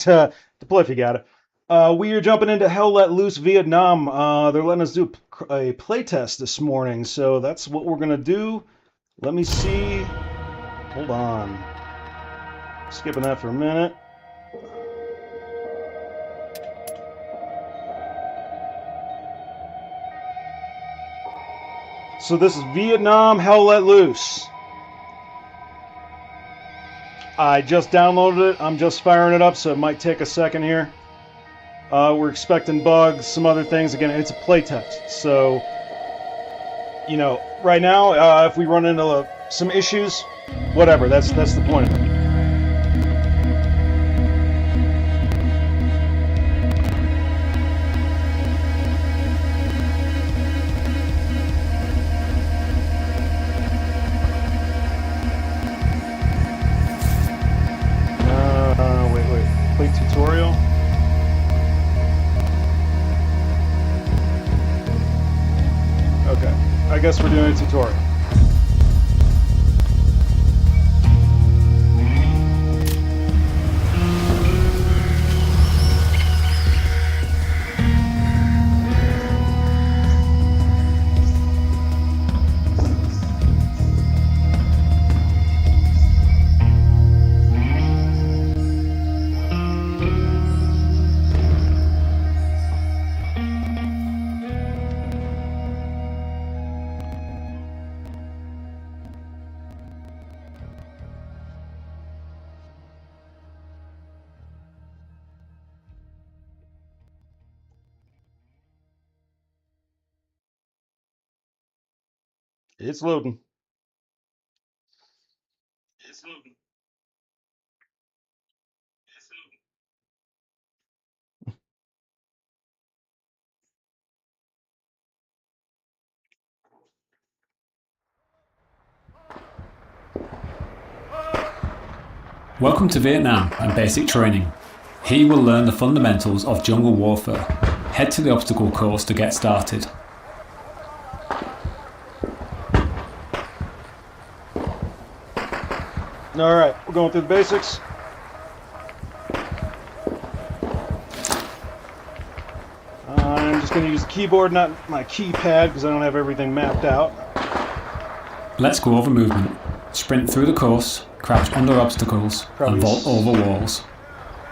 to play if you got it. We are jumping into Hell Let Loose Vietnam. They're letting us do a playtest this morning, so that's what we're gonna do. Let me see. Hold on. Skipping that for a minute. So this is Vietnam Hell Let Loose. I just downloaded it. I'm just firing it up, so it might take a second here. We're expecting bugs, some other things. Again, it's a playtest, so you know, right now, if we run into some issues, whatever. That's the point of it. Wait. Play tutorial. Okay, I guess we're doing a tutorial. It's loading. It's loading. It's loading. Welcome to Vietnam and Basic Training. Here you will learn the fundamentals of jungle warfare. Head to the obstacle course to get started. Alright, we're going through the basics. I'm just going to use the keyboard, not my keypad, because I don't have everything mapped out. Let's go over movement. Sprint through the course, crouch under obstacles, and vault over walls.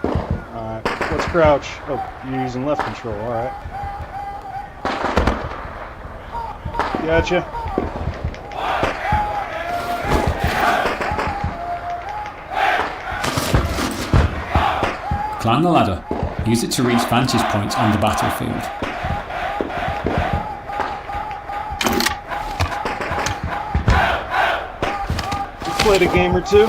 Alright, what's crouch? Oh, you're using left control, alright. Gotcha. Climb the ladder. Use it to reach vantage points on the battlefield. Played a game or two.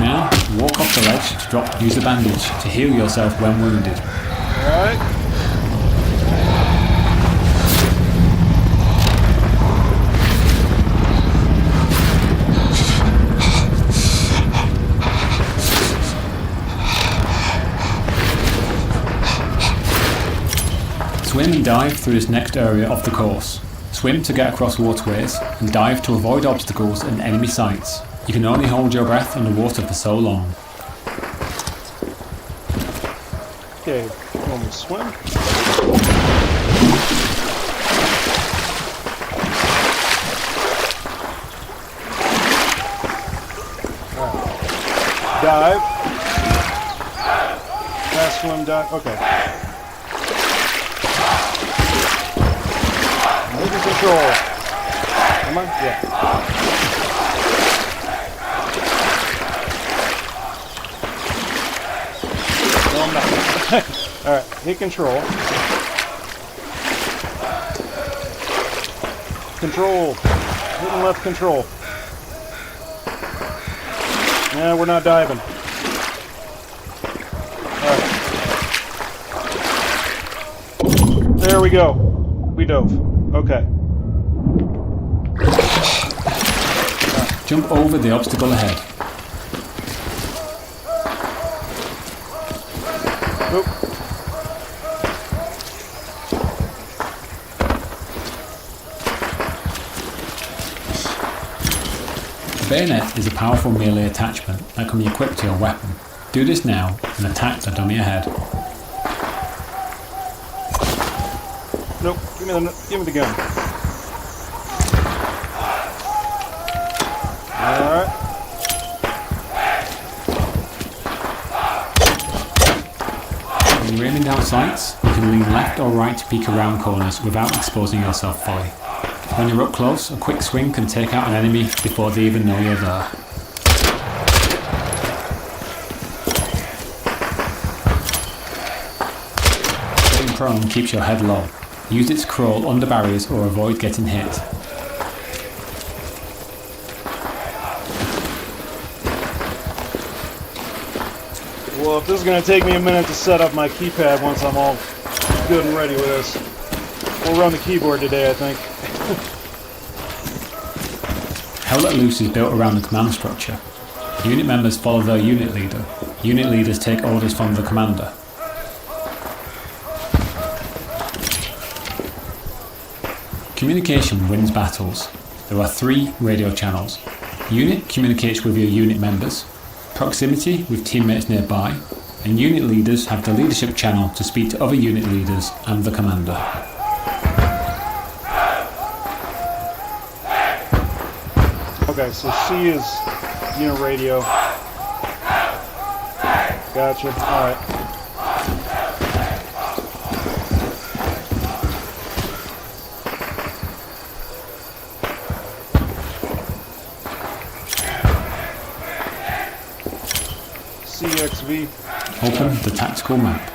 Now, walk off the ledge to use a bandage to heal yourself when wounded. Alright. Swim and dive through this next area of the course. Swim to get across waterways, and dive to avoid obstacles and enemy sights. You can only hold your breath underwater for so long. Okay, want me to swim? Alright. Dive. Fast swim, dive. Okay. Moving control. Come on? Yeah. No, I'm not. Alright, hit control. Control. Hitting left control. Nah, we're not diving. Alright. There we go. We dove. Okay. Jump over the obstacle ahead. Oop. bayonet is a powerful melee attachment that can be equipped to your weapon. Do this now and attack the dummy ahead. Nope, give me the gun. Alright. When you're aiming down sights, you can lean left or right to peek around corners without exposing yourself fully. When you're up close, a quick swing can take out an enemy before they even know you're there. Staying prone keeps your head low. Use it to crawl under barriers or avoid getting hit. Well, if this is going to take me a minute to set up my keypad once I'm all good and ready with this, we'll run the keyboard today, I think. Hell Let Loose is built around the command structure. Unit members follow their unit leader. Unit leaders take orders from the commander. Communication wins battles. There are 3 radio channels. Unit communicates with your unit members, proximity with teammates nearby, and unit leaders have the leadership channel to speak to other unit leaders and the commander. Okay, so C is unit radio. Gotcha. Alright. CXV. Open the tactical map.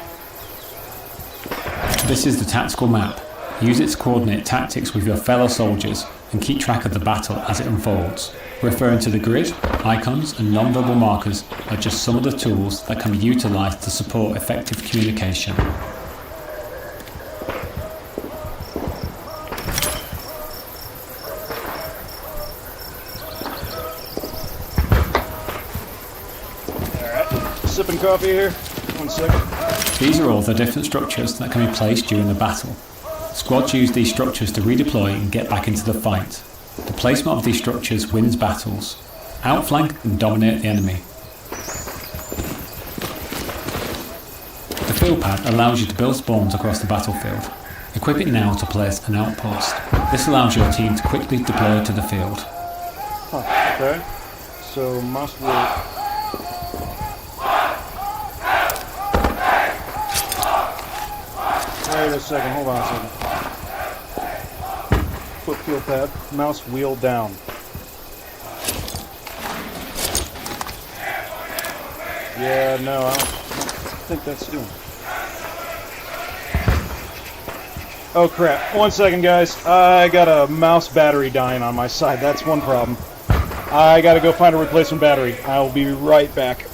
This is the tactical map. Use it to coordinate tactics with your fellow soldiers and keep track of the battle as it unfolds. Referring to the grid, icons and non-verbal markers are just some of the tools that can be utilised to support effective communication. Sipping coffee here. 1 second. These are all the different structures that can be placed during the battle. Squads use these structures to redeploy and get back into the fight. The placement of these structures wins battles. Outflank and dominate the enemy. The field pad allows you to build spawns across the battlefield. Equip it now to place an outpost. This allows your team to quickly deploy to the field. Huh, okay. So must work. Wait a second, hold on a second. Foot field pad, mouse wheel down. Yeah, no, I don't think that's doing. Oh crap, 1 second guys. I got a mouse battery dying on my side, that's one problem. I gotta go find a replacement battery. I'll be right back.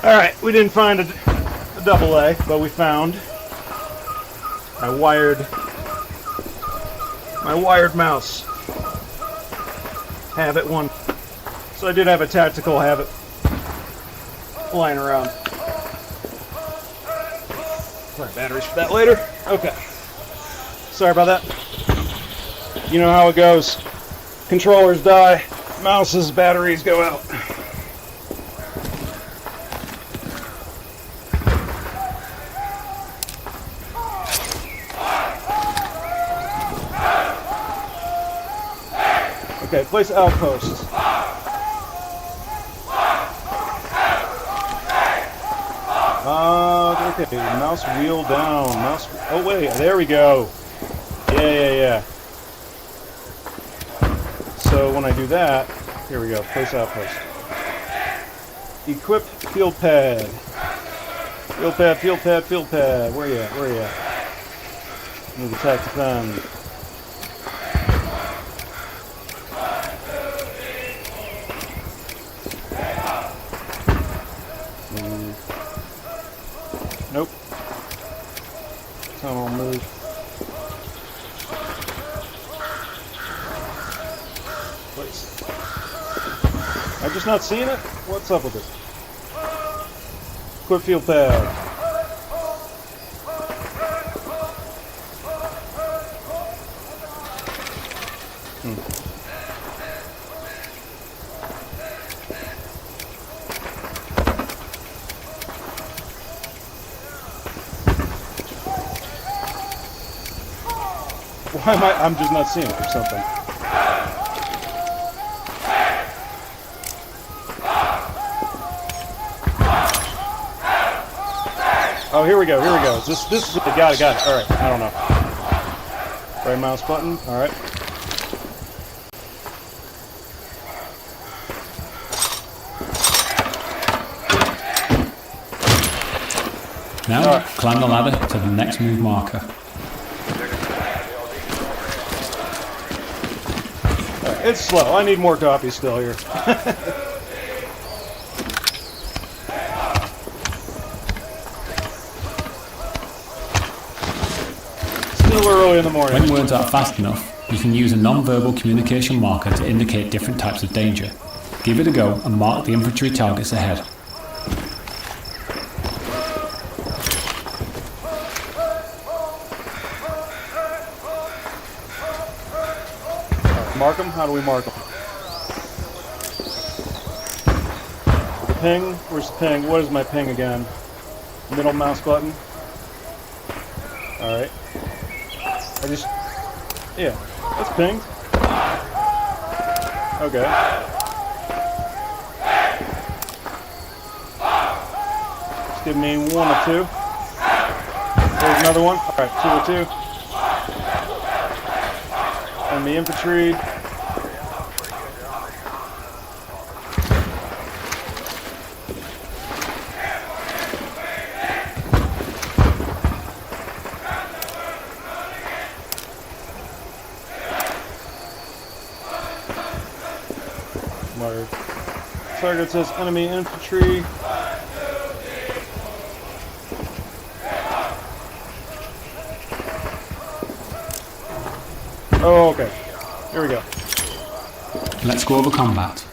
Alright, we didn't find a double A, but we found my wired mouse. Habit 1. So I did have a tactical habit lying around. Sorry, batteries for that later. Okay. Sorry about that. You know how it goes. Controllers die, mouse's batteries go out. Okay, place outposts. Okay, mouse wheel down. Mouse. Oh wait, there we go. Yeah. So when I do that, here we go. Place outpost. Equip field pad. Field pad. Where you at? Move attack defend. Nope. Tunnel move. Place. I'm just not seeing it? What's up with it? Equip field pad. Why am I'm just not seeing it or something. Oh, here we go. This is got it. Alright, I don't know. Right mouse button, alright. Now, climb the ladder to the next move marker. It's slow. I need more copies still here. Still early in the morning. When words aren't fast enough, you can use a non-verbal communication marker to indicate different types of danger. Give it a go and mark the infantry targets ahead. Mark them? How do we mark them? The ping? Where's the ping? What is my ping again? Middle mouse button? Alright. Yeah, that's pinged. Okay. Just give me 1 or 2. There's another one. Alright, 2 or 2. And the infantry. Target says enemy infantry. Oh, okay. Here we go. Let's go over combat.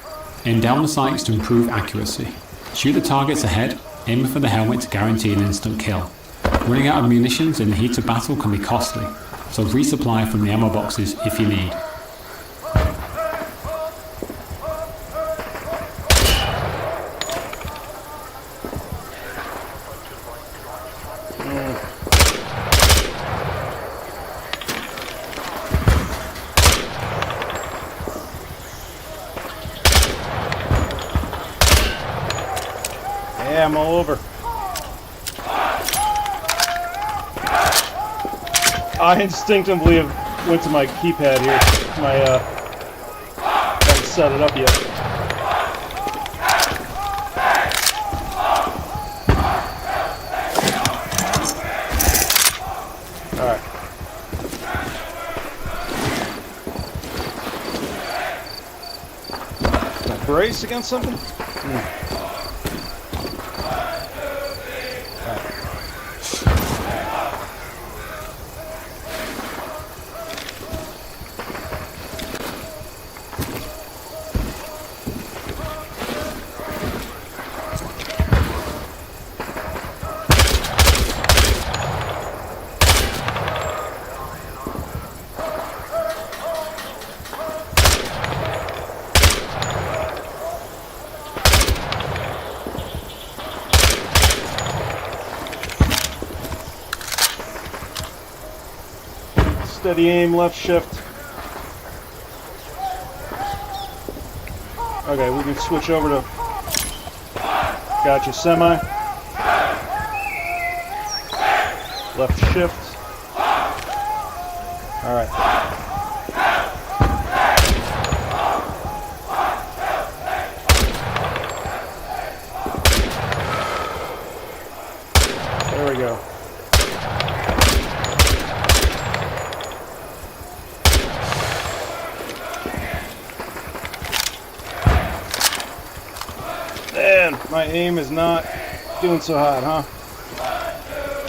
Aim down the sights to improve accuracy. Shoot the targets ahead, aiming for the helmet to guarantee an instant kill. Running out of munitions in the heat of battle can be costly, so resupply from the ammo boxes if you need. Yeah, I'm all over. I instinctively went to my keypad here. Haven't set it up yet. Alright. Can I brace against something? Steady aim, left shift. Okay, we can switch over to... Gotcha, semi. Left shift. Alright. There we go. Man, my aim is not doing so hot, huh?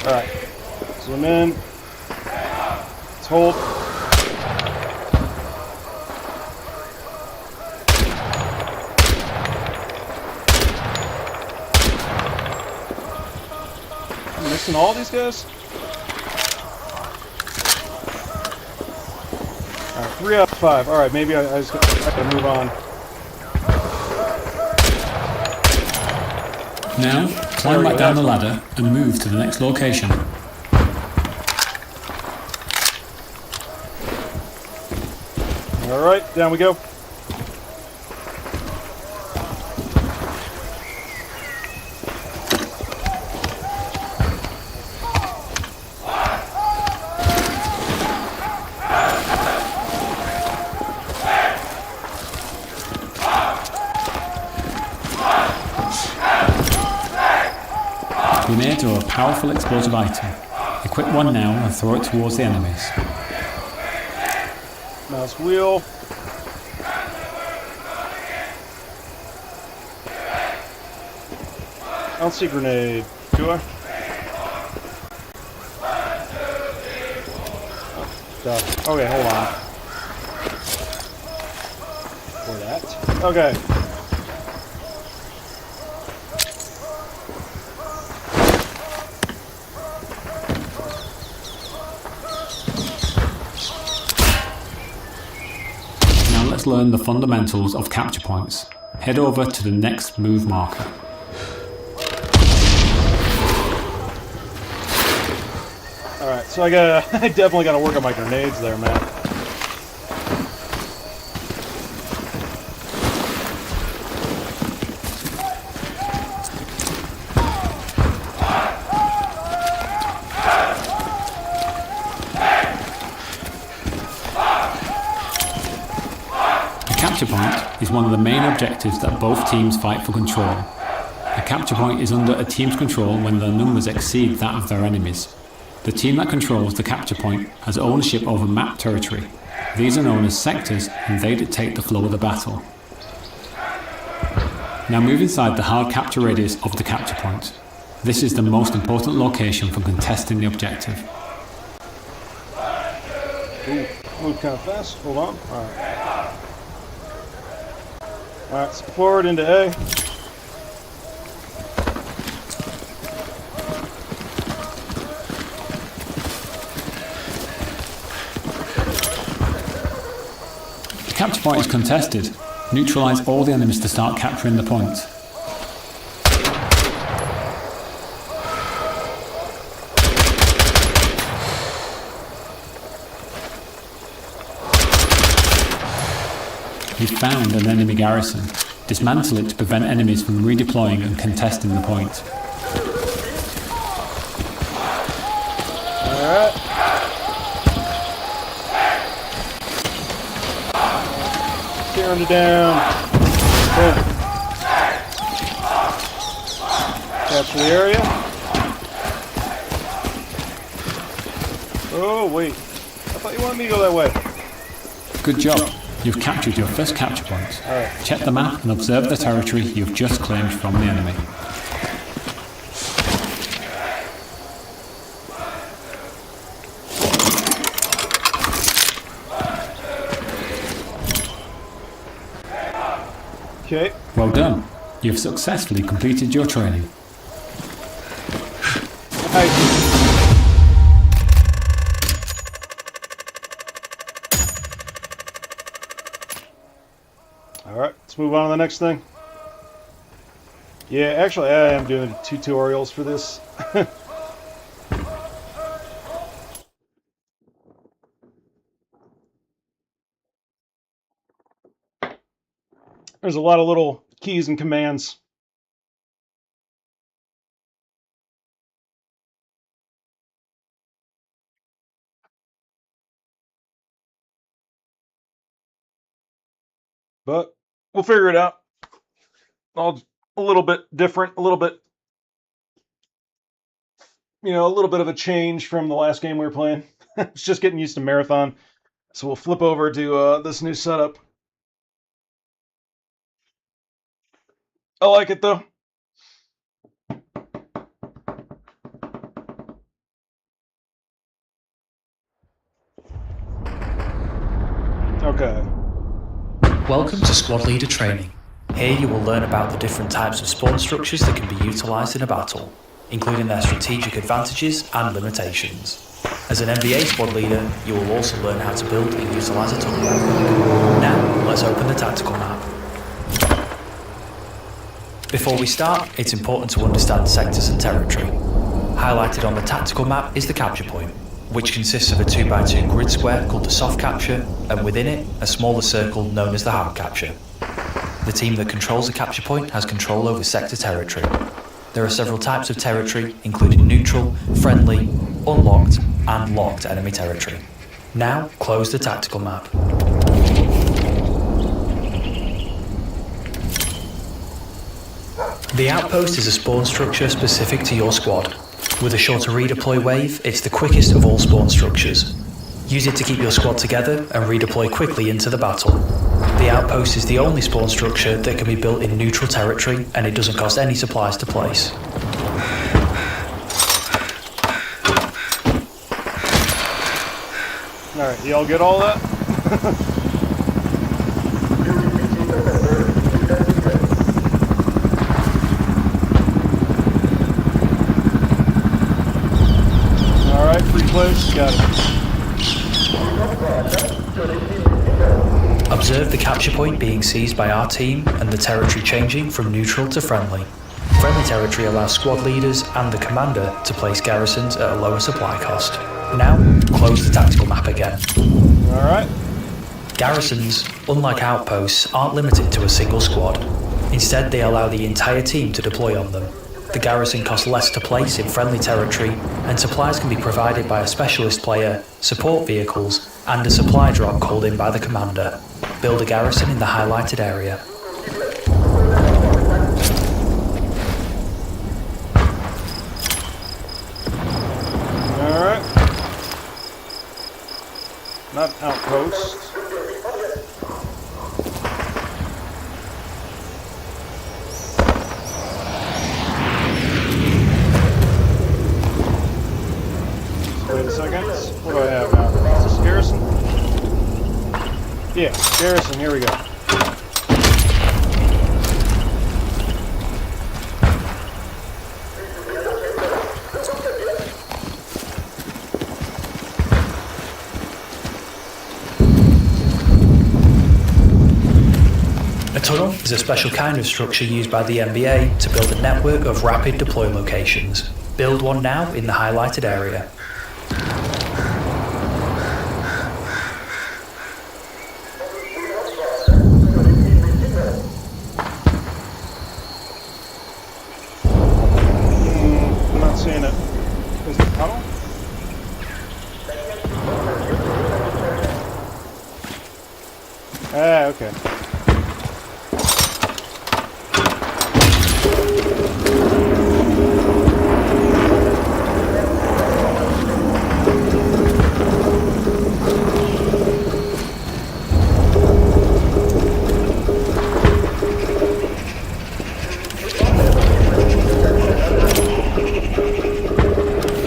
Alright. Zoom in. Let's hold. I'm missing all these guys? Alright, 3 out of 5. Alright, maybe I gotta move on. Now, climb back down the ladder and move to the next location. Alright, down we go. Grenades are a powerful explosive item. Equip one now and throw it towards the enemies. Mouse wheel. I don't see a grenade, do I? Oh, duh. Okay, hold on. For that. Okay. Let's learn the fundamentals of capture points. Head over to the next move marker. Alright, so I definitely gotta work on my grenades there, man. Capture point is one of the main objectives that both teams fight for control. A capture point is under a team's control when their numbers exceed that of their enemies. The team that controls the capture point has ownership over map territory. These are known as sectors and they dictate the flow of the battle. Now move inside the hard capture radius of the capture point. This is the most important location for contesting the objective. Ooh, move kind of fast. Hold on. Alright. Alright, so forward into A. The capture point is contested. Neutralize all the enemies to start capturing the point. You've found an enemy garrison. Dismantle it to prevent enemies from redeploying and contesting the point. Alright. Tearing it down. Boom. Capture the area. Oh, wait. I thought you wanted me to go that way. Good job. You've captured your first capture point. Alright. Check the map and observe the territory you've just claimed from the enemy. Okay. Well done. You've successfully completed your training. Nice. Alright, let's move on to the next thing. Yeah, actually I am doing tutorials for this. There's a lot of little keys and commands. But we'll figure it out. All a little bit different, a little bit, a little bit of a change from the last game we were playing. It's just getting used to Marathon. So we'll flip over to this new setup. I like it though. Okay. Welcome to Squad Leader Training. Here you will learn about the different types of spawn structures that can be utilised in a battle, including their strategic advantages and limitations. As an NBA squad leader, you will also learn how to build and utilise a tunnel network. Now, let's open the tactical map. Before we start, it's important to understand sectors and territory. Highlighted on the tactical map is the capture point, which consists of a 2x2 grid square called the soft capture, and within it, a smaller circle known as the hard capture. The team that controls the capture point has control over sector territory. There are several types of territory, including neutral, friendly, unlocked, and locked enemy territory. Now, close the tactical map. The outpost is a spawn structure specific to your squad. With a shorter redeploy wave, it's the quickest of all spawn structures. Use it to keep your squad together and redeploy quickly into the battle. The outpost is the only spawn structure that can be built in neutral territory, and it doesn't cost any supplies to place. Alright, y'all get all that? Free place, got it. Observe the capture point being seized by our team and the territory changing from neutral to friendly. Friendly territory allows squad leaders and the commander to place garrisons at a lower supply cost. Now, close the tactical map again. Alright. Garrisons, unlike outposts, aren't limited to a single squad. Instead, they allow the entire team to deploy on them. The garrison costs less to place in friendly territory, and supplies can be provided by a specialist player, support vehicles, and a supply drop called in by the commander. Build a garrison in the highlighted area. Alright. Not outpost. Wait a second. What do I have now? Is this garrison? Yeah, garrison, here we go. A tunnel is a special kind of structure used by the NBA to build a network of rapid deploy locations. Build one now in the highlighted area. I'm not seeing it. Is it tunnel? Ah, okay.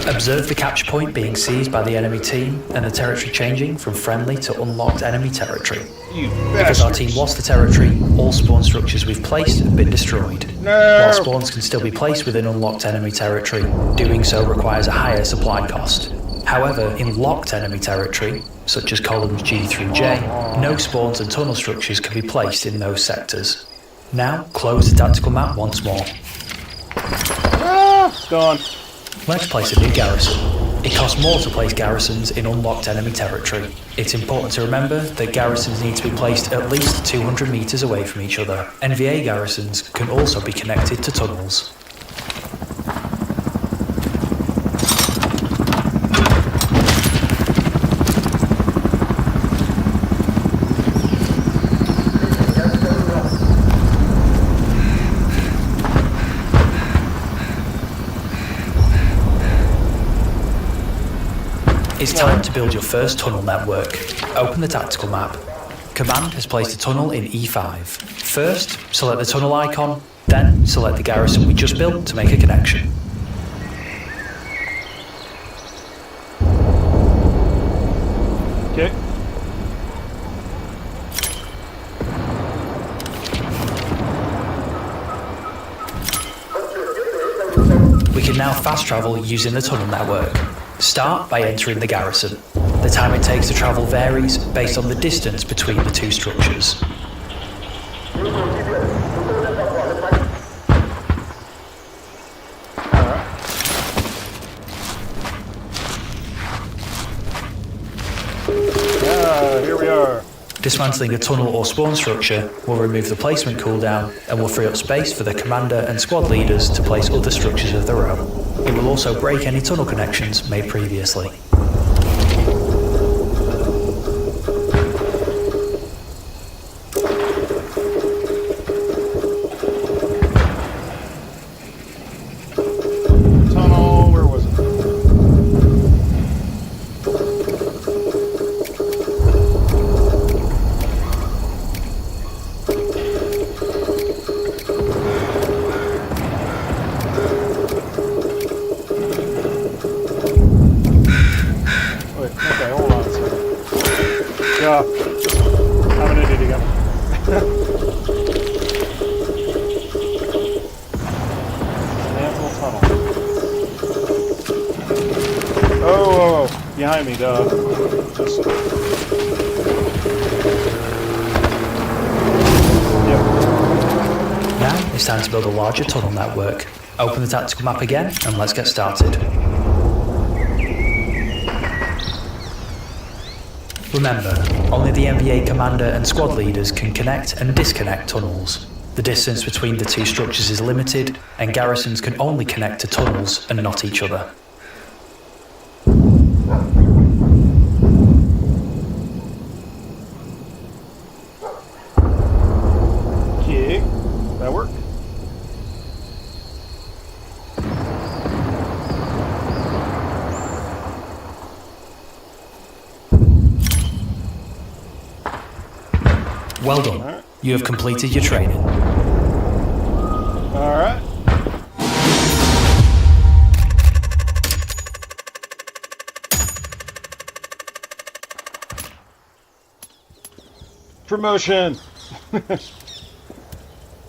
Observe the capture point being seized by the enemy team and the territory changing from friendly to unlocked enemy territory. Because our team lost the territory, all spawn structures we've placed have been destroyed. While spawns can still be placed within unlocked enemy territory, doing so requires a higher supply cost. However, in locked enemy territory, such as columns G through J, no spawns and tunnel structures can be placed in those sectors. Now, close the tactical map once more. Gone. Let's place a new garrison. It costs more to place garrisons in unlocked enemy territory. It's important to remember that garrisons need to be placed at least 200 meters away from each other. NVA garrisons can also be connected to tunnels. It's time to build your first tunnel network. Open the tactical map. Command has placed a tunnel in E5. First, select the tunnel icon, then select the garrison we just built to make a connection. Okay. We can now fast travel using the tunnel network. Start by entering the garrison. The time it takes to travel varies based on the distance between the two structures. Here we are. Dismantling a tunnel or spawn structure will remove the placement cooldown and will free up space for the commander and squad leaders to place other structures of their own. It will also break any tunnel connections made previously. Tunnel, where was it? Wait, okay, hold on a second. Yeah, I'm an idiot again. Mantle tunnel. Oh, behind me, duh. Just... Yep. Now it's time to build a larger tunnel network. Open the tactical map again and let's get started. Remember, only the NVA commander and squad leaders can connect and disconnect tunnels. The distance between the two structures is limited, and garrisons can only connect to tunnels and not each other. Okay, that worked. Well done. Alright. You have completed your training. Alright. Promotion!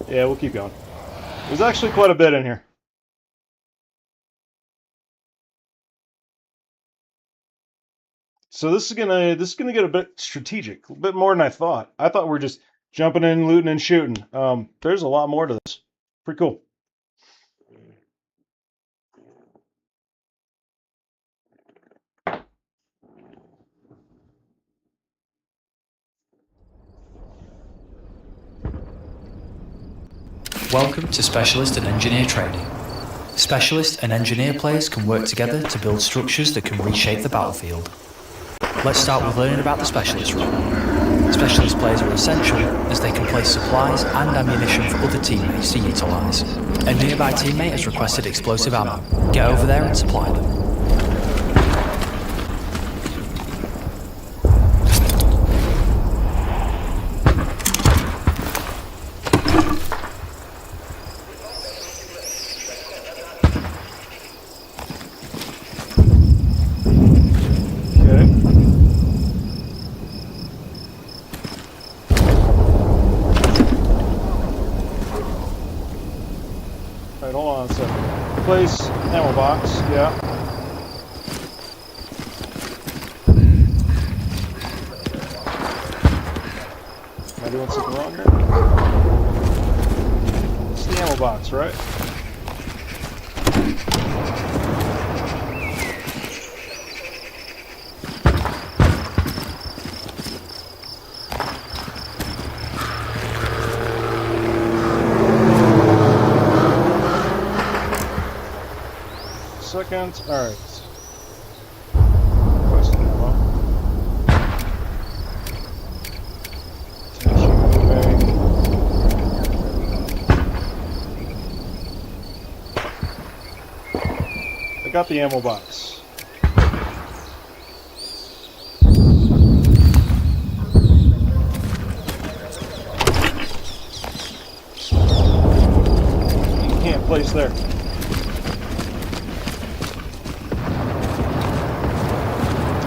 Yeah, we'll keep going. There's actually quite a bit in here. So this is gonna get a bit strategic, a bit more than I thought. I thought we were just jumping in, looting, and shooting. There's a lot more to this. Pretty cool. Welcome to Specialist and Engineer Training. Specialist and Engineer players can work together to build structures that can reshape the battlefield. Let's start with learning about the Specialist role. Specialist players are essential as they can place supplies and ammunition for other teammates to utilise. A nearby teammate has requested explosive ammo. Get over there and supply them. Alright, hold on a second. Place ammo box, yeah. Am I doing something wrong here? It's the ammo box, right? second. Alright. Request ammo. Attention moving. I got the ammo box. You can't place there.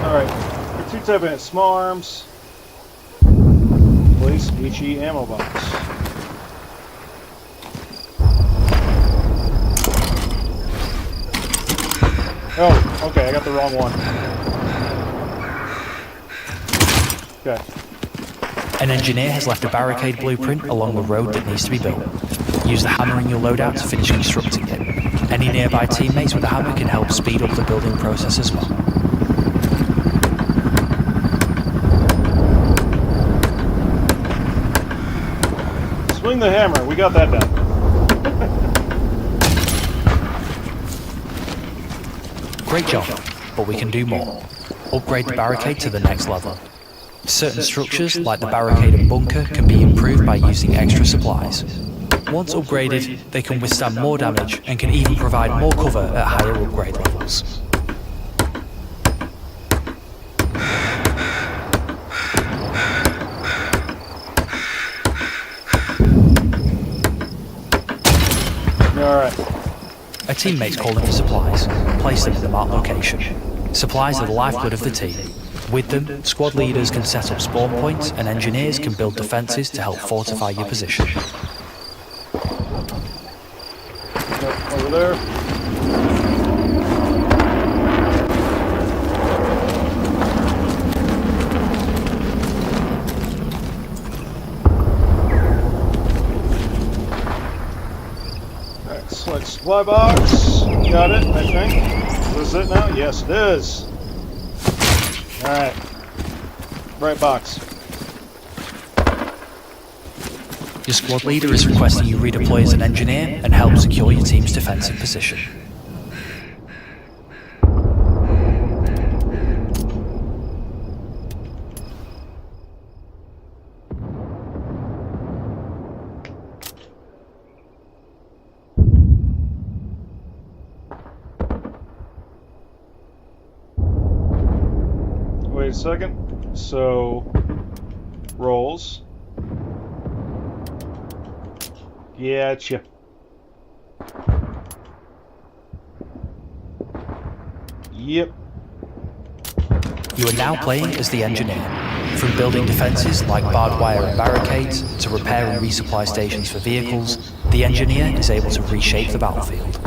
Alright, there are two types of small arms. Place HE ammo box. Oh, okay, I got the wrong one. Okay. An engineer has left a barricade blueprint along the road that needs to be built. Use the hammer in your loadout to finish constructing it. Any nearby teammates with a hammer can help speed up the building process as well. Swing the hammer, we got that done. Great job, but we can do more. Upgrade the barricade to the next level. Certain structures, like the barricade and bunker, can be improved by using extra supplies. Once upgraded, they can withstand more damage and can even provide more cover at higher upgrade levels. Alright. A teammate's calling for supplies. Place them in the marked location. Supplies are the lifeblood of the team. With them, squad leaders can set up spawn points and engineers can build defences to help fortify your position. Yep, over there. Excellent supply box. Got it, I think. Is this it now? Yes, it is. Alright. Right box. Your squad leader is requesting you redeploy as an engineer and help secure your team's defensive position. Wait a second. So, rolls. Getcha. Yep. You are now playing as the engineer. From building defences like barbed wire and barricades, to repair and resupply stations for vehicles, the engineer is able to reshape the battlefield.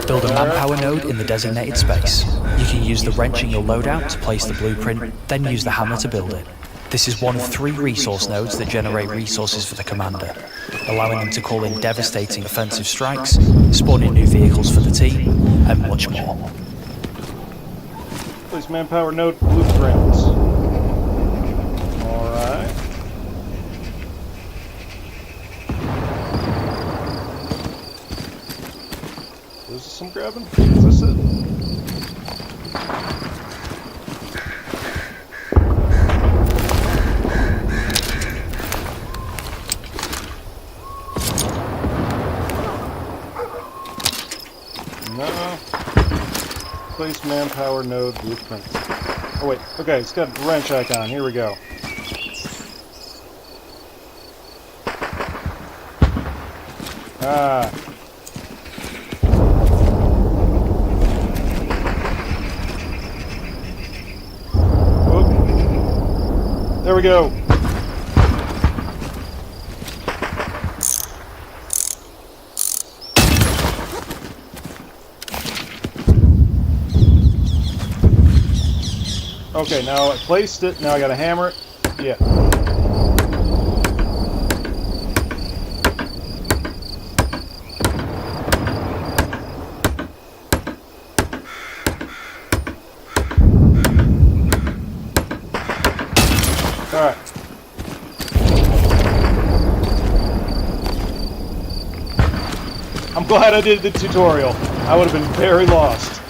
Build a manpower node in the designated space. You can use the wrench in your loadout to place the blueprint, then use the hammer to build it. This is one of 3 resource nodes that generate resources for the commander, allowing them to call in devastating offensive strikes, spawning new vehicles for the team, and much more. Place manpower node blueprints. Alright. Is this some grabbing? Is this it? No. Place manpower node blueprint. Oh wait, okay, it's got a wrench icon. Here we go. Ah. Whoop. There we go. Okay, now I placed it. Now I gotta hammer it. Yeah. Alright. I'm glad I did the tutorial. I would have been very lost.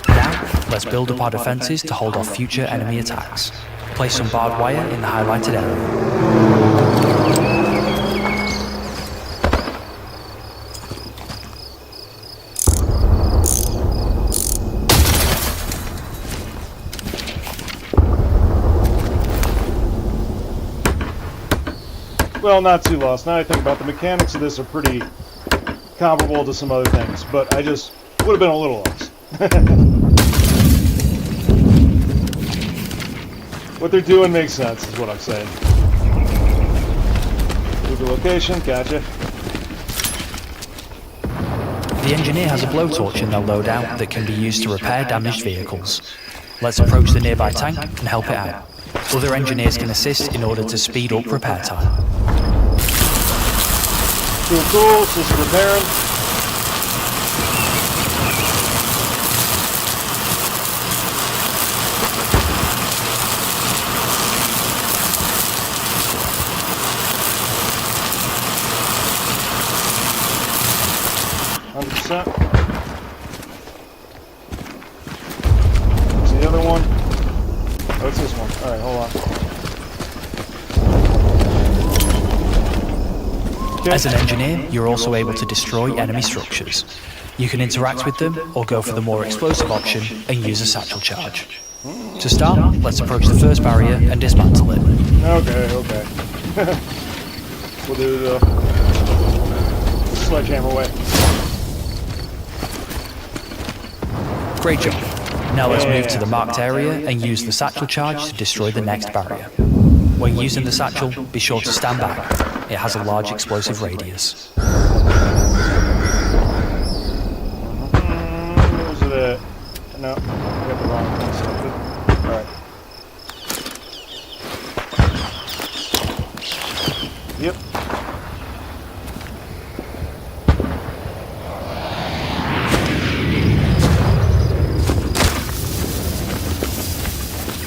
Now, let's build up our defences to hold off future enemy attacks. Place some barbed wire in the highlighted area. Well, not too lost. Now I think about the mechanics of this are pretty comparable to some other things, but I just would have been a little lost. What they're doing makes sense, is what I'm saying. Move the location, gotcha. The engineer has a blowtorch in their loadout that can be used to repair damaged vehicles. Let's approach the nearby tank and help it out. Other engineers can assist in order to speed up repair time. Cool, just repairing. %. What's the other one? Oh, it's this one. Alright, hold on. Okay. As an engineer, you're also able to destroy enemy structures. You can interact with them, or go for the more explosive option and use a satchel charge. To start, let's approach the first barrier and dismantle it. Okay. We'll do the sledgehammer way. Great job. Now let's move to the marked area and use the satchel charge to destroy the next barrier. When using the satchel, be sure to stand back. It has a large explosive radius. Was it a... No, I got the wrong thing selected. Alright. Yep.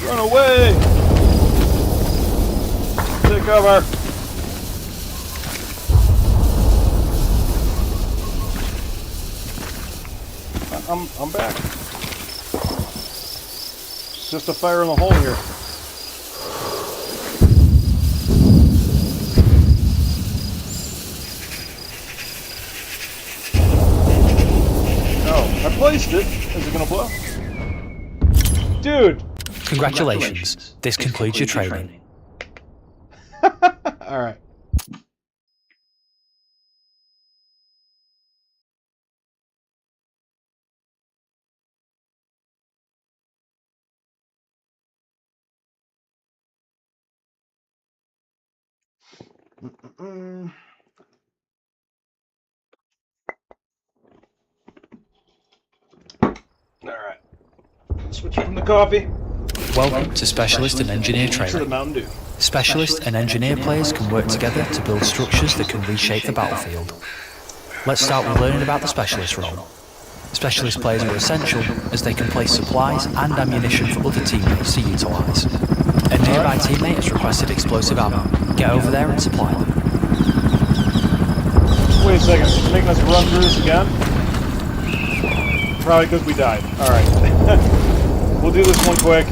Run away! Take cover! I'm back. It's just a fire in the hole here. Oh, I placed it. Is it gonna blow? Dude! Congratulations. This concludes your training. Alright. Alright. Switch from the coffee. Welcome to Specialist and Engineer To the Training. Mountain Dew. Specialist and Engineer players can work together to build structures that can reshape the battlefield. Let's start with learning about the Specialist role. Specialist players are essential as they can place supplies and ammunition for other teammates to utilise. A nearby teammate has requested explosive ammo. Get over there and supply them. Wait a second, you're making us run through this again? Probably because we died. Alright. We'll do this one quick.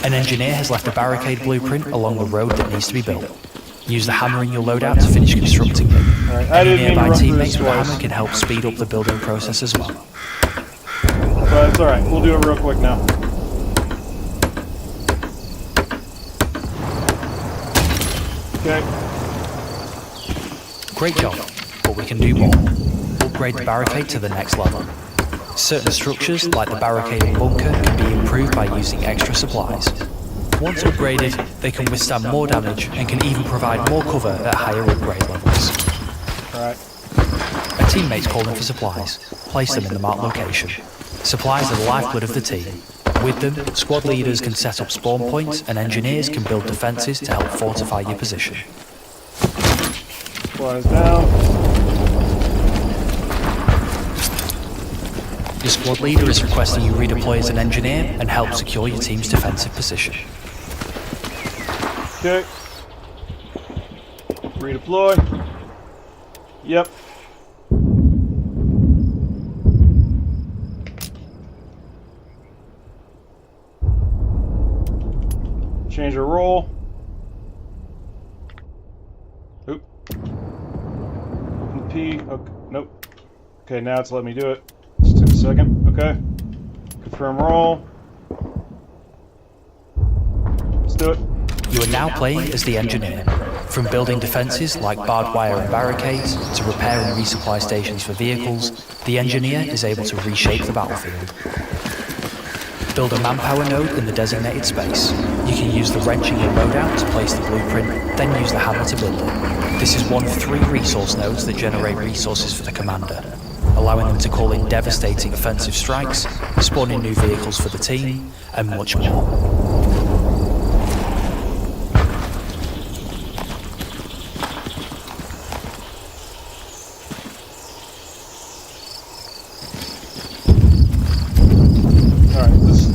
An engineer has left a barricade blueprint along the road that needs to be built. Use the hammer in your loadout to finish constructing it. Alright, Any nearby teammates with a hammer can help speed up the building process as well. But it's alright, we'll do it real quick now. Okay. Great job, but we can do more. Upgrade the barricade to the next level. Certain structures, like the barricade and bunker, can be improved by using extra supplies. Once upgraded, they can withstand more damage and can even provide more cover at higher upgrade levels. Alright. A teammate's calling for supplies. Place them in the marked location. Supplies are the lifeblood of the team. With them, squad leaders can set up spawn points and engineers can build defences to help fortify your position. Supplies down. Your squad leader is requesting you redeploy as an engineer and help secure your team's defensive position. Okay. Redeploy. Yep. Change our role. Oop. Open P. Okay. Nope. Okay, now it's letting me do it. Just took a second. Okay. Confirm role. Let's do it. You are now playing as the engineer. From building defences like barbed wire and barricades, to repair and resupply stations for vehicles, the engineer is able to reshape the battlefield. Build a manpower node in the designated space. You can use the wrench in your loadout to place the blueprint, then use the hammer to build it. This is one of 3 resource nodes that generate resources for the commander, allowing them to call in devastating offensive strikes, spawning new vehicles for the team, and much more.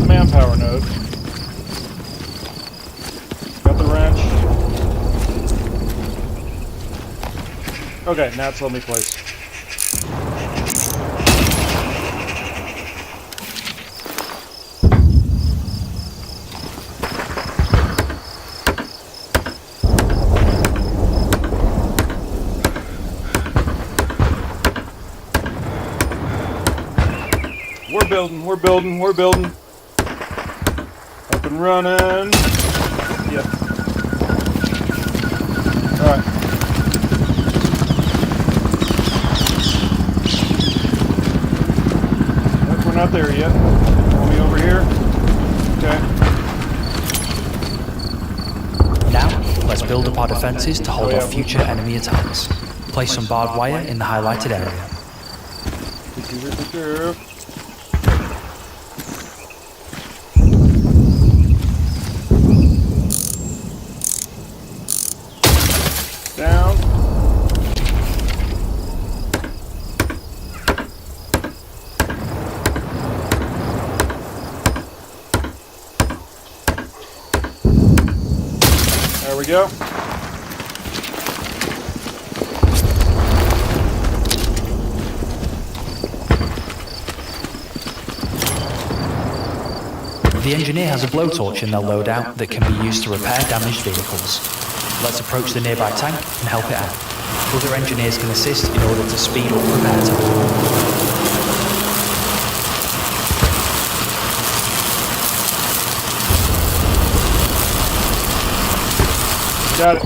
Manpower node. Got the wrench. Okay, now it's letting me place. We're building. Up and running. Yep. Alright. Nope, we're not there yet. Are we over here? Okay. Now, let's build up our defences to hold off future enemy attacks. Place some barbed wire in the highlighted area. Down. There we go. The engineer has a blowtorch in their loadout that can be used to repair damaged vehicles. Let's approach the nearby tank and help it out. Other engineers can assist in order to speed up repair time. Got it.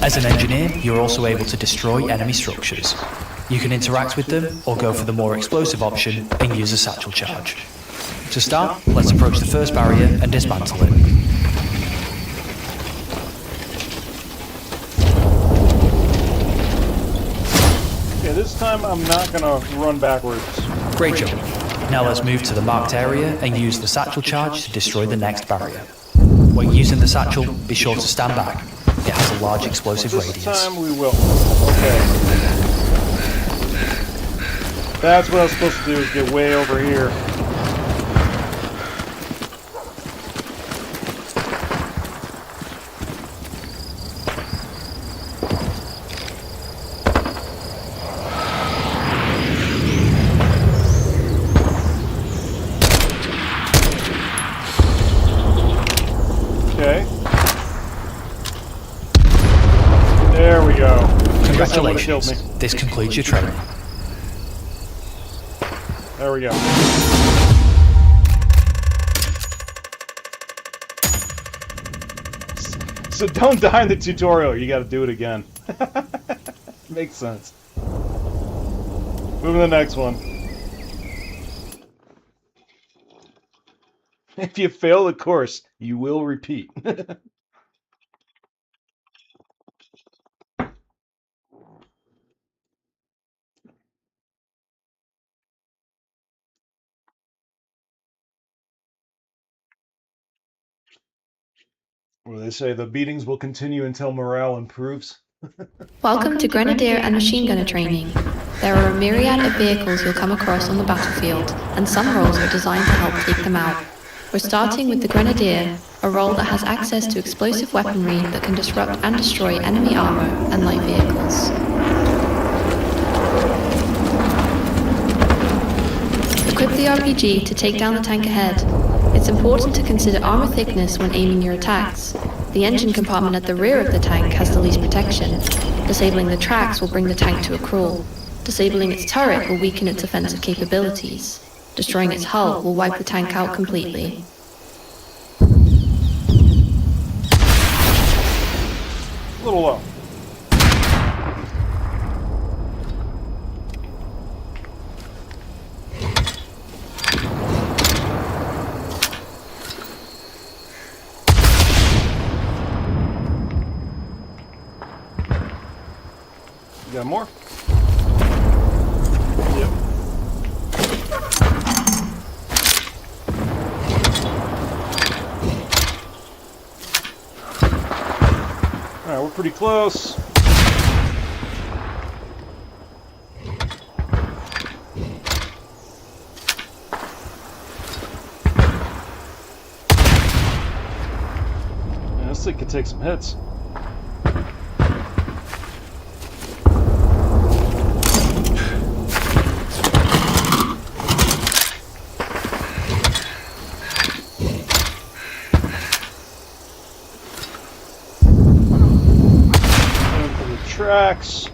As an engineer, you're also able to destroy enemy structures. You can interact with them or go for the more explosive option and use a satchel charge. To start, let's approach the first barrier and dismantle it. Okay, this time I'm not gonna run backwards. Great job. Now let's move to the marked area and use the satchel charge to destroy the next barrier. When using the satchel, be sure to stand back. It has a large explosive radius. This time we will. Okay. That's what I was supposed to do, is get way over here. Okay. There we go. Congratulations. This concludes your training. There we go. So don't die in the tutorial, you gotta do it again. Makes sense. Moving to the next one. If you fail the course, you will repeat. Well, they say the beatings will continue until morale improves. Welcome to Grenadier and Machine Gunner training. There are a myriad of vehicles you'll come across on the battlefield, and some roles are designed to help take them out. We're starting with the Grenadier, a role that has access to explosive weaponry that can disrupt and destroy enemy armor and light vehicles. Equip the RPG to take down the tank ahead. It's important to consider armor thickness when aiming your attacks. The engine compartment at the rear of the tank has the least protection. Disabling the tracks will bring the tank to a crawl. Disabling its turret will weaken its offensive capabilities. Destroying its hull will wipe the tank out completely. A little low. You got more? Yep. Alright, we're pretty close. Yeah, this thing could take some hits. Tracks.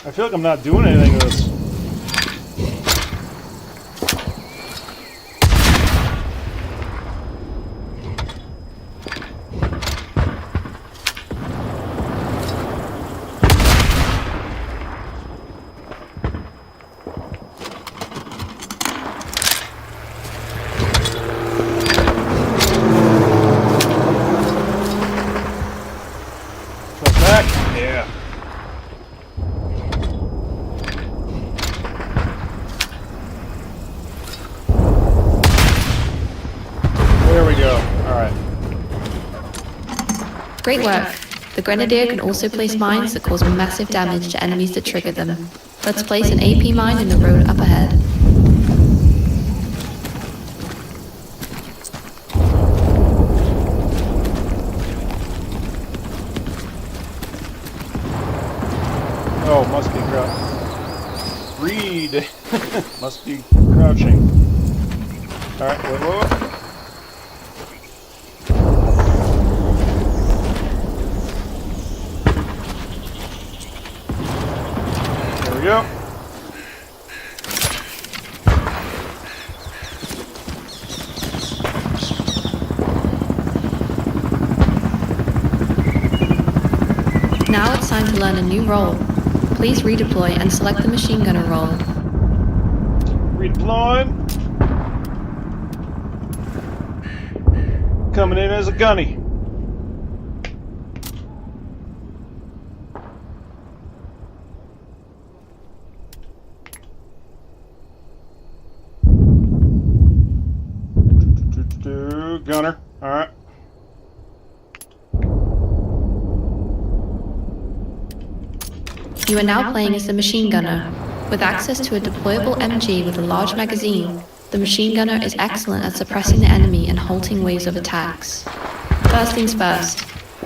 I feel like I'm not doing anything with this. Yeah. There we go. Alright. Great work. The Grenadier can also place mines that cause massive damage to enemies that trigger them. Let's place an AP mine in the road up ahead. Oh, must be crouching. Read! Must be crouching. Alright, whoa. There we go. Now it's time to learn a new role. Please redeploy and select the machine gunner role. Redeploying. Coming in as a gunny. Gunner. Alright. You are now playing as the machine gunner. With access to a deployable MG with a large magazine, the machine gunner is excellent at suppressing the enemy and halting waves of attacks. First things first,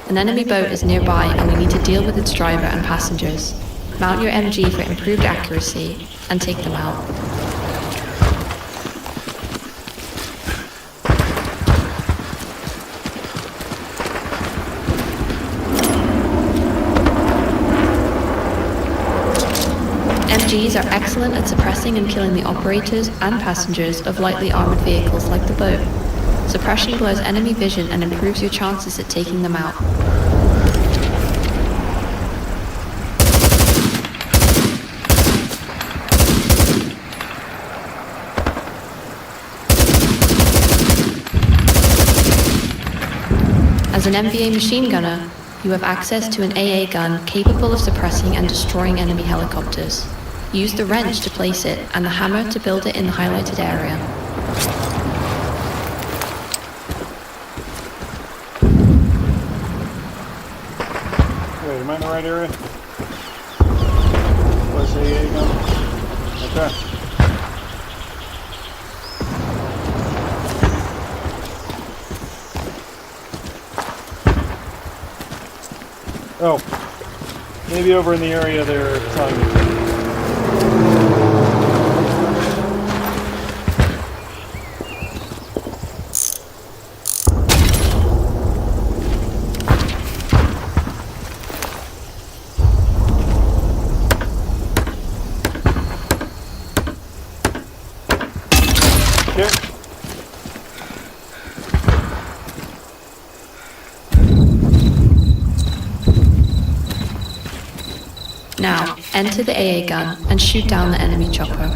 an enemy boat is nearby and we need to deal with its driver and passengers. Mount your MG for improved accuracy and take them out. MGs are excellent at suppressing and killing the operators and passengers of lightly armored vehicles like the boat. Suppression blurs enemy vision and improves your chances at taking them out. As an MVA machine gunner, you have access to an AA gun capable of suppressing and destroying enemy helicopters. Use the wrench to place it and the hammer to build it in the highlighted area. Wait, am I in the right area? Where's the AA gun? Okay. Oh, maybe over in the area they're telling me. Now, enter the AA gun and shoot down the enemy chopper.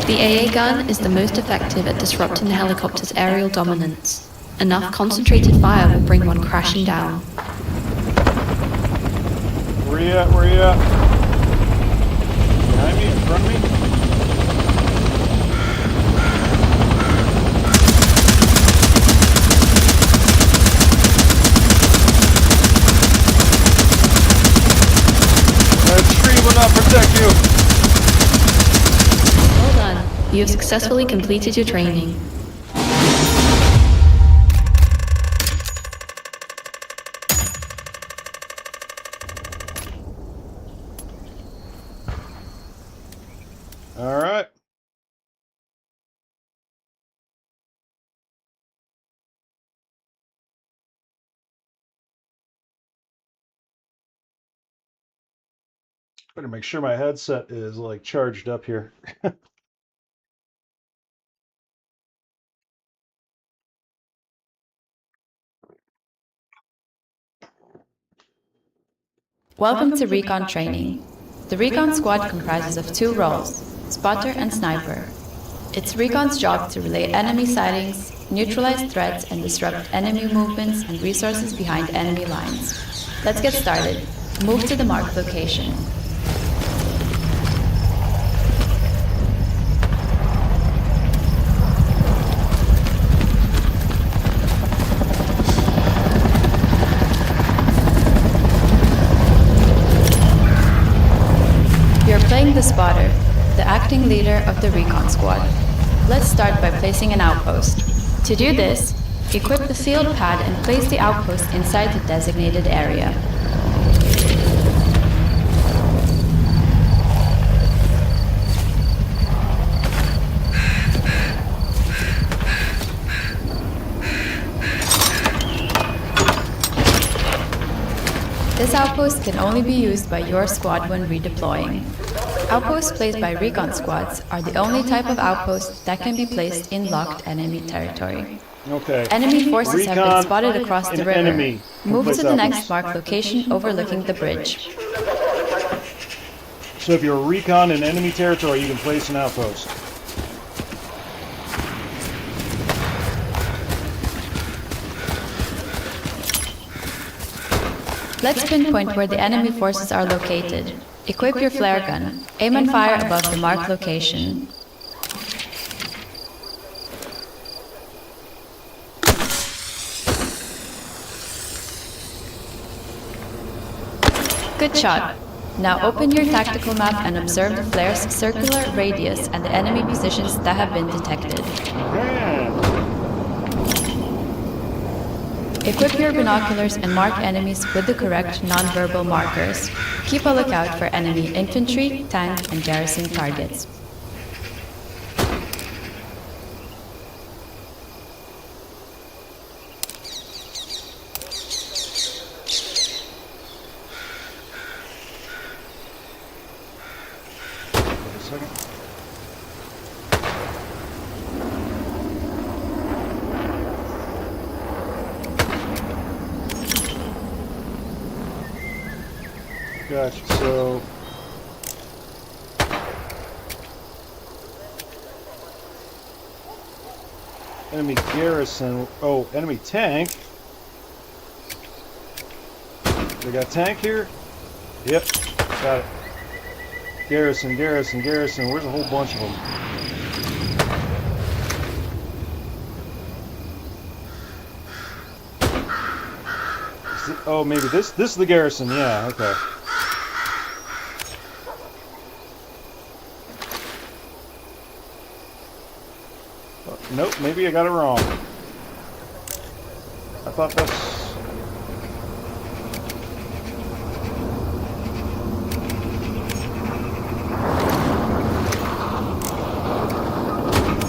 The AA gun is the most effective at disrupting the helicopter's aerial dominance. Enough concentrated fire will bring one crashing down. Where you at? Where you at? Behind me? In front of me? Will not protect you. Well done. You have successfully completed your training. All right. Better make sure my headset is like charged up here. Welcome to Recon Training. The Recon Squad comprises of two roles, spotter and sniper. It's Recon's job to relay enemy sightings, neutralize threats, and disrupt enemy movements and resources behind enemy lines. Let's get started. Move to the marked location. You're playing the spotter, the acting leader of the Recon Squad. Let's start by placing an outpost. To do this, equip the field pad and place the outpost inside the designated area. This outpost can only be used by your squad when redeploying. Outposts placed by Recon squads are the only type of outpost that can be placed in locked enemy territory. Okay. Enemy forces Recon have been spotted across the river. enemy. Move Place to the outpost. next marked location overlooking the bridge. So if you're a recon in enemy territory, you can place an outpost. Let's pinpoint where the enemy forces are located. Equip your flare gun. Aim and fire above the marked location. Good shot. Now open your tactical map and observe the flare's circular radius and the enemy positions that have been detected. Equip your binoculars and mark enemies with the correct non-verbal markers. Keep a lookout for enemy infantry, tank, and garrison targets. Wait a second. Gotcha. So enemy garrison. Oh, enemy tank. They got tank here? Yep. Got it. Garrison, garrison, garrison. Where's a whole bunch of them? it? Oh, maybe this? This is the garrison, yeah, okay. Nope, maybe I got it wrong. I thought that's...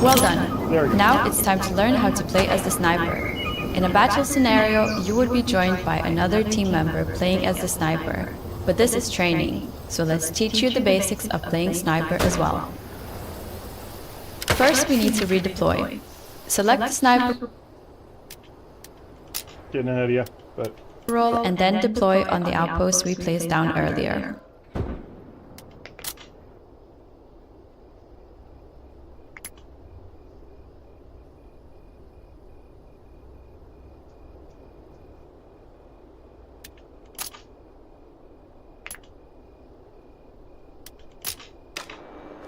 Well done. There we go. Now it's time to learn how to play as the sniper. In a battle scenario, you would be joined by another team member playing as the sniper. But this is training, so let's teach you the basics of playing sniper as well. First, we need to redeploy. Select the sniper Getting ahead of you, but... role and then deploy on the outpost we placed down earlier.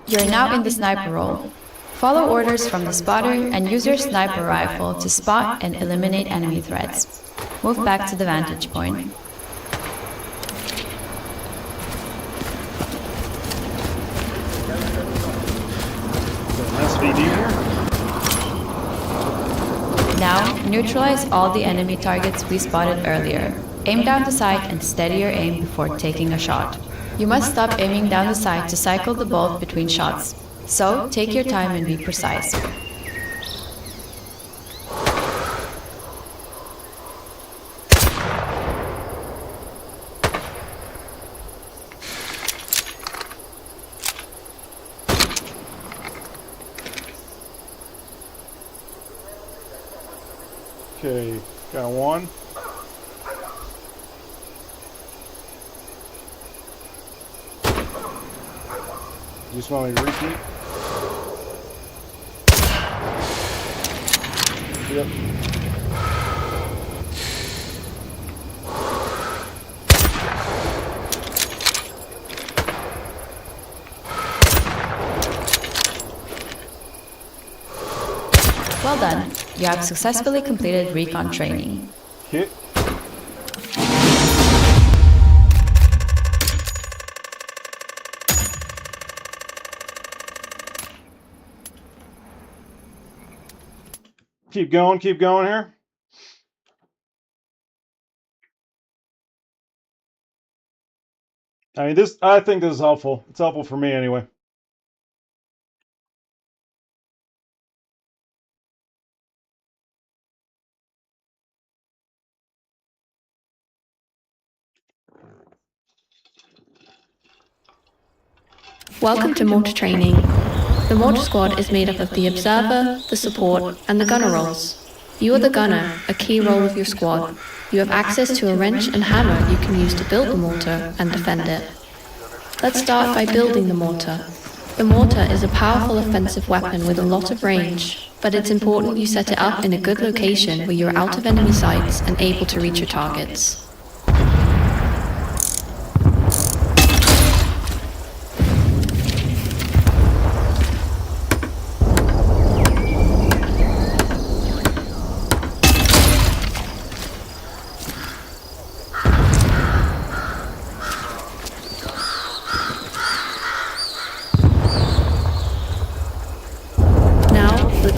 You're now in the sniper role. Follow orders from the spotter and use your sniper rifle to spot and eliminate enemy threats. Move back to the vantage point. SVD here? Now, neutralize all the enemy targets we spotted earlier. Aim down the sight and steady your aim before taking a shot. You must stop aiming down the sight to cycle the bolt between shots. So, take your time and be precise. Okay, got one. You just want me to repeat? Yep. Well done. You have successfully completed recon training. Hit. Keep going here. I mean, I think this is helpful. It's helpful for me anyway. Welcome to mortar training. The mortar squad is made up of the observer, the support, and the gunner roles. You are the gunner, a key role of your squad. You have access to a wrench and hammer you can use to build the mortar and defend it. Let's start by building the mortar. The mortar is a powerful offensive weapon with a lot of range, but it's important you set it up in a good location where you are out of enemy sights and able to reach your targets.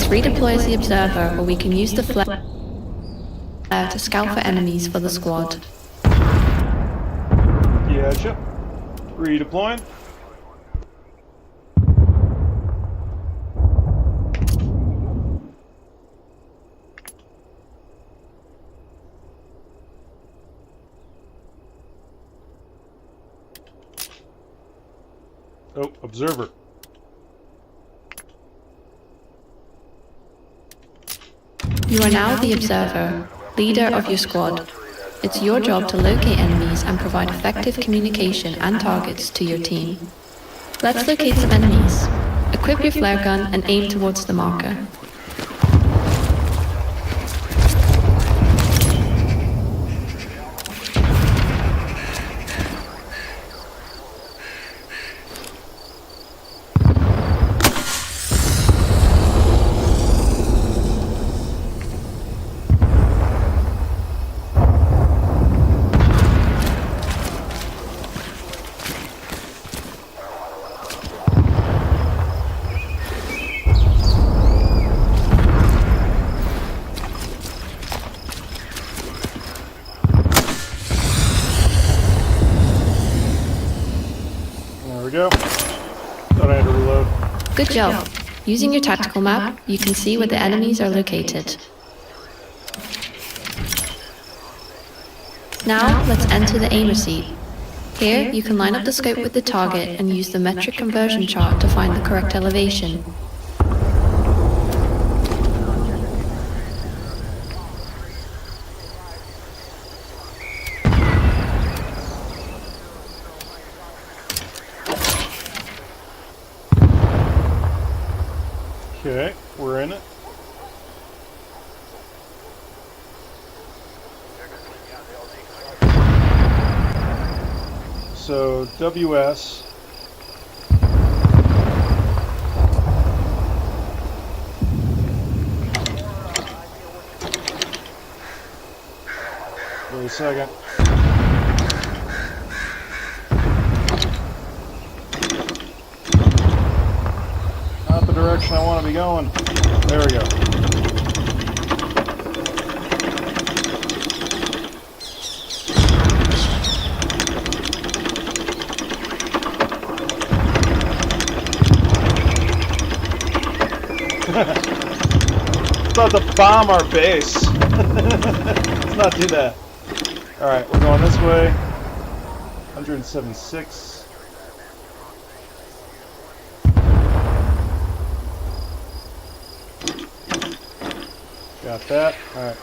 Redeploy as the observer, or we can use the flare to scout for enemies for the squad. Gotcha. Redeploying. Oh, observer. You are now the observer, leader of your squad. It's your job to locate enemies and provide effective communication and targets to your team. Let's locate some enemies. Equip your flare gun and aim towards the marker. Good job. Using your tactical map, you can see where the enemies are located. Now, let's enter the aimer seat. Here, you can line up the scope with the target and use the metric conversion chart to find the correct elevation. Okay, we're in it. So WS. Wait a second. Not the direction I want to be going. There we go. About to bomb our base. Let's not do that. Alright, we're going this way. 176. Got that. Alright.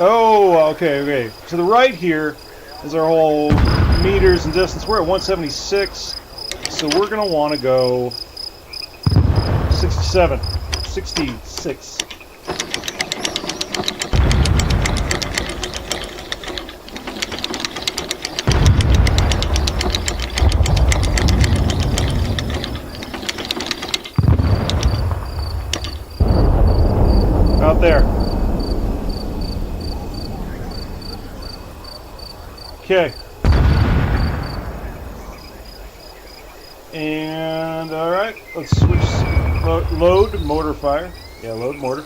Oh, okay. To the right here is our whole meters and distance. We're at 176, so we're going to want to go 67, 66. Out there. Okay. And alright, let's switch. Load mortar fire. Yeah, load mortar.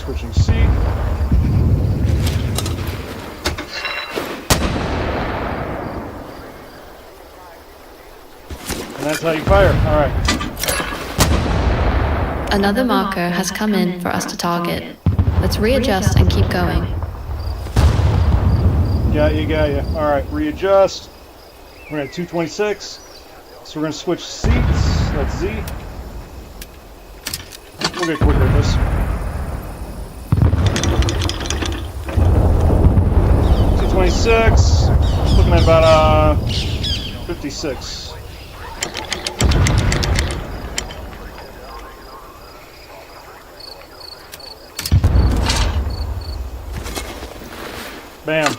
Switching seat. And that's how you fire. Alright. Another marker has come in for us to target. Let's readjust and keep going. Got you. Alright, readjust. We're at 226. So we're going to switch seats. That's Z. We'll get quicker at this. 226. Looking at about 56. Bam.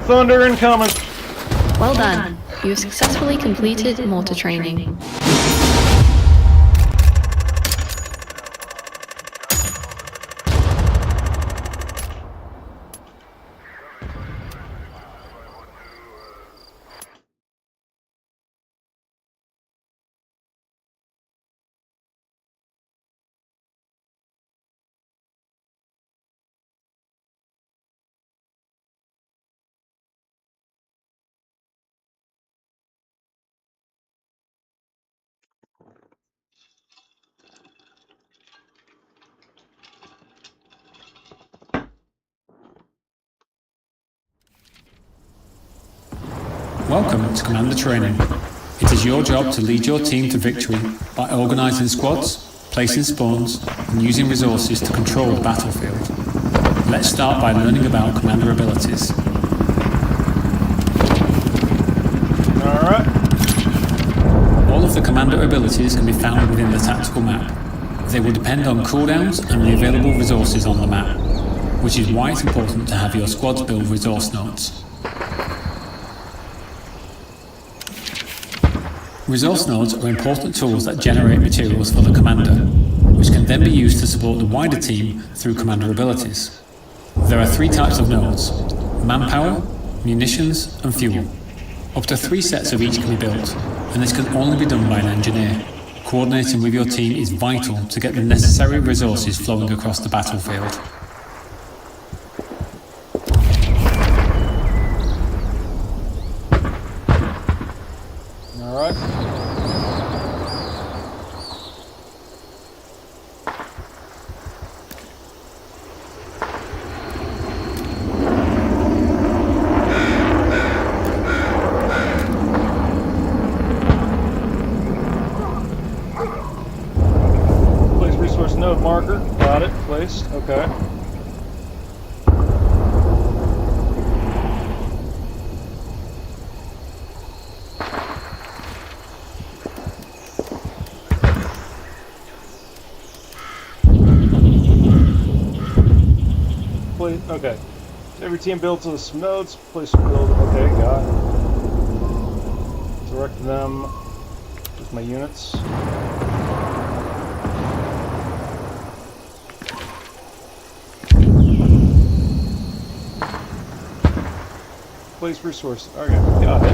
Thunder incoming. Well done. You have successfully completed mortar training. Welcome to Commander Training. It is your job to lead your team to victory by organising squads, placing spawns, and using resources to control the battlefield. Let's start by learning about Commander abilities. Alright. All of the Commander abilities can be found within the tactical map. They will depend on cooldowns and the available resources on the map, which is why it's important to have your squads build resource nodes. Resource nodes are important tools that generate materials for the commander, which can then be used to support the wider team through commander abilities. There are 3 types of nodes: manpower, munitions, and fuel. Up to 3 sets of each can be built, and this can only be done by an engineer. Coordinating with your team is vital to get the necessary resources flowing across the battlefield. Alright. Place resource node marker. Got it. Placed. Okay. Okay. Every team builds with some nodes. Place a build. Okay, got it. Direct them with my units. Place resource. Okay, got it.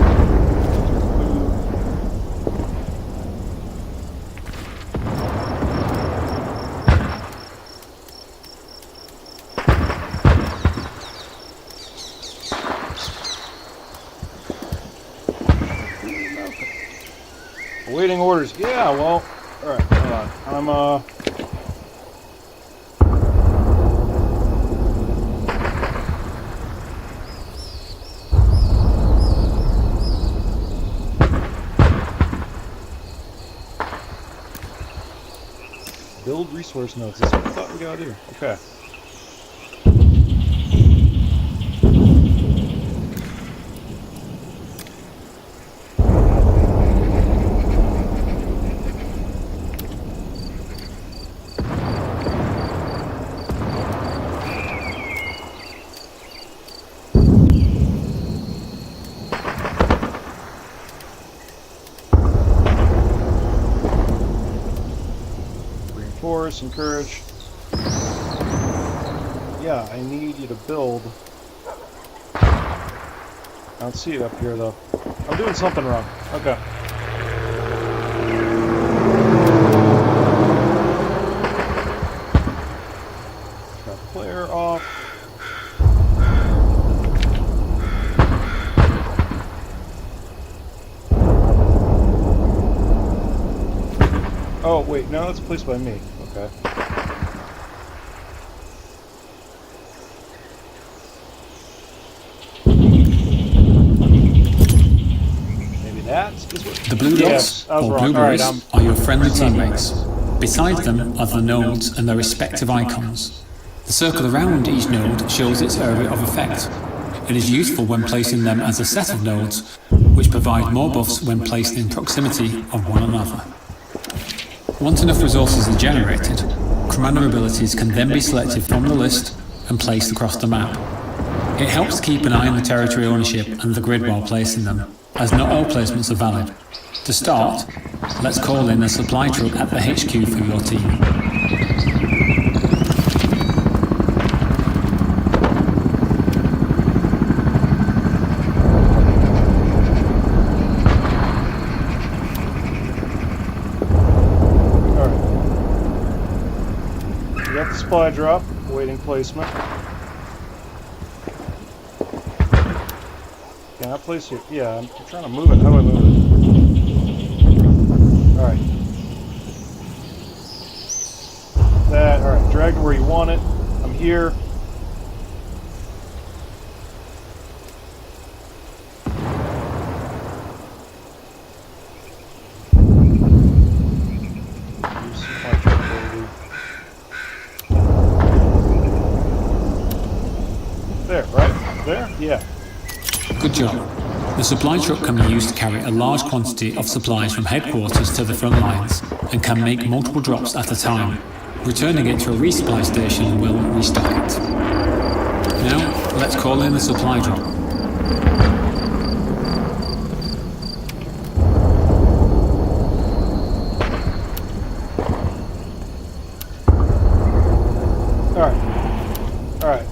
Awaiting orders. Yeah, well, alright, hold on. Build resource nodes. That's what I thought we gotta do. Okay. Encourage. Yeah, I need you to build. I don't see it up here though. I'm doing something wrong. Okay. Got player off. Oh wait, no, that's placed by me. Okay. Maybe that is what... The blue dots, or blueberries, are your friendly teammates. Beside them are the nodes and their respective icons. The circle around each node shows its area of effect. It is useful when placing them as a set of nodes, which provide more buffs when placed in proximity of one another. Once enough resources are generated, commander abilities can then be selected from the list and placed across the map. It helps to keep an eye on the territory ownership and the grid while placing them, as not all placements are valid. To start, let's call in a supply truck at the HQ for your team. Supply drop, awaiting placement. Can I place it? Yeah, I'm trying to move it. How do I move it? Alright. That, alright, drag it where you want it. I'm here. There, right? There? Yeah. Good job. The supply truck can be used to carry a large quantity of supplies from headquarters to the front lines and can make multiple drops at a time. Returning it to a resupply station will restock it. Now, let's call in the supply drop.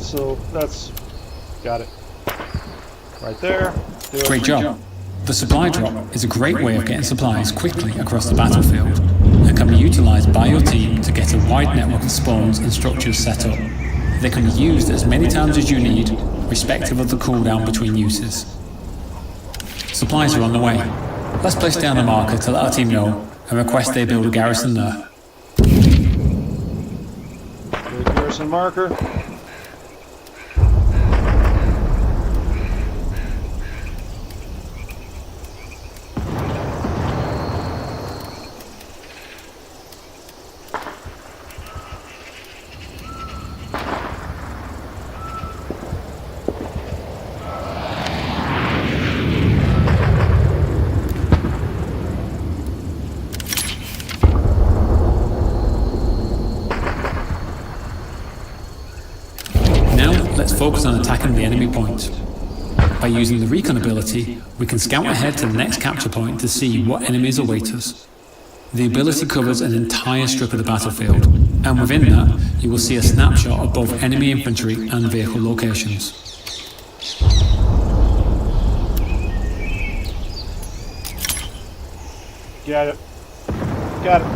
so that's... got it. Right there. Do it. Great job. The supply drop is a great way of getting supplies quickly across the battlefield and can be utilised by your team to get a wide network of spawns and structures set up. They can be used as many times as you need, respective of the cooldown between uses. Supplies are on the way. Let's place down a marker to let our team know and request they build a garrison there. Garrison marker. Let's focus on attacking the enemy point. By using the recon ability, we can scout ahead to the next capture point to see what enemies await us. The ability covers an entire strip of the battlefield, and within that, you will see a snapshot of both enemy infantry and vehicle locations. Got it. Got it.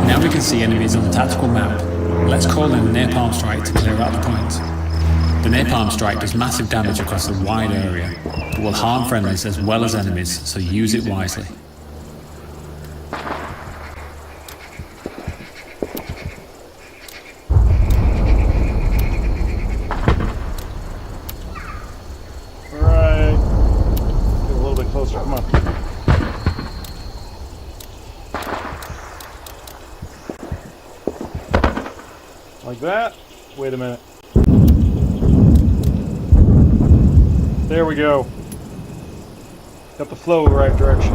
Now we can see enemies on the tactical map. Let's call in a napalm strike to clear out the point. The napalm strike does massive damage across a wide area, but will harm friendlies as well as enemies, so use it wisely. Alright. Get a little bit closer, come on. Like that. Wait a minute. There we go. Got the flow in the right direction.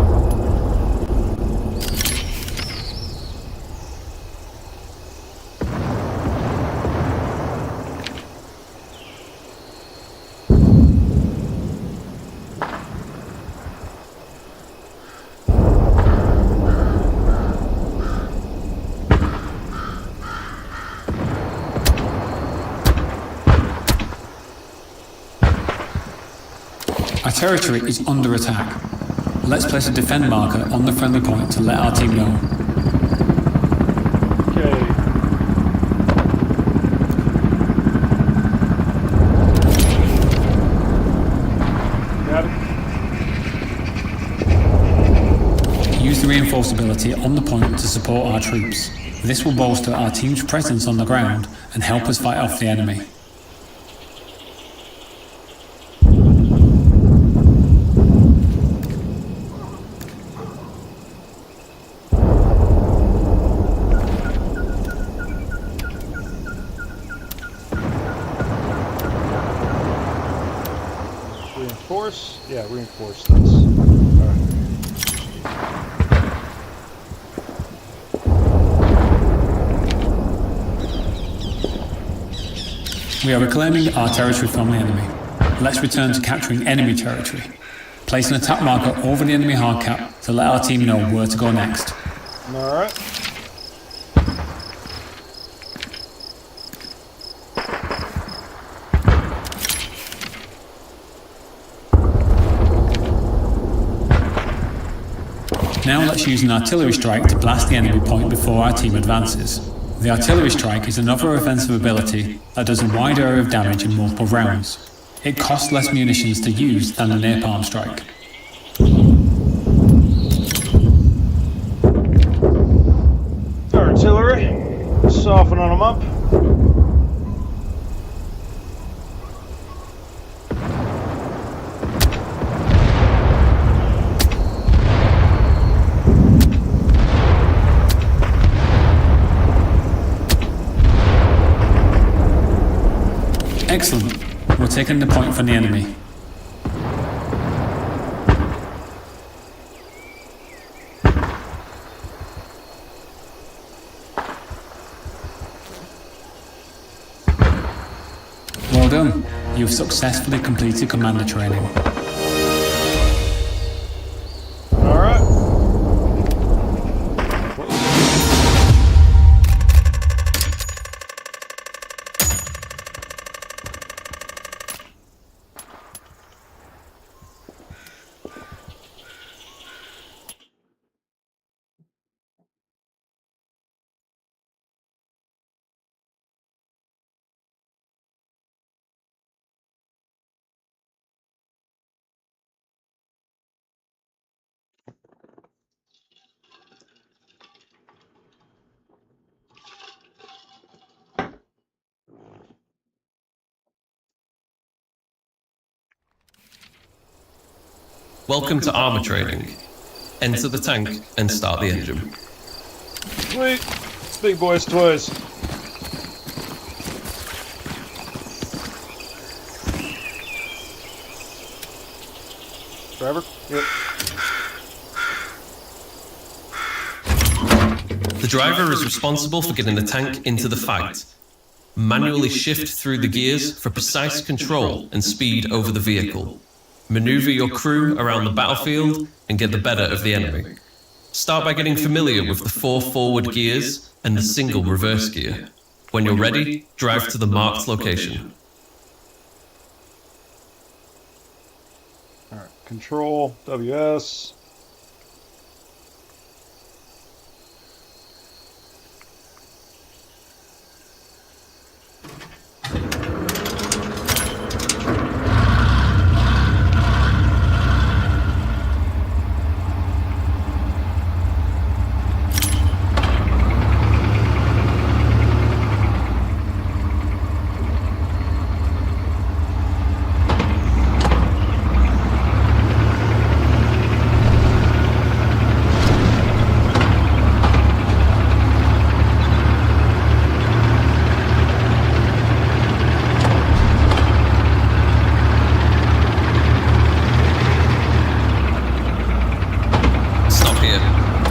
Our territory is under attack. Let's place a defend marker on the friendly point to let our team know. Okay. Got it. Use the reinforce ability on the point to support our troops. This will bolster our team's presence on the ground and help us fight off the enemy. Reinforce? Yeah, reinforce this. Alright. We are reclaiming our territory from the enemy. Let's return to capturing enemy territory. Place an attack marker over the enemy hardcap to let our team know where to go next. Alright. Now let's use an artillery strike to blast the enemy point before our team advances. The artillery strike is another offensive ability that does a wide area of damage in multiple rounds. It costs less munitions to use than the napalm strike. Artillery. Softening them up. Excellent. We're taking the point from the enemy. Well done. You've successfully completed commander training. All right. Welcome to armor training. Enter the tank and start the engine. Sweet. It's big boys' toys. Driver? Yep. The driver is responsible for getting the tank into the fight. Manually shift through the gears for precise control and speed over the vehicle. Maneuver your crew around the battlefield and get the better of the enemy. Start by getting familiar with the 4 forward gears and the single reverse gear. When you're ready, drive to the marked location. Alright, control, WS.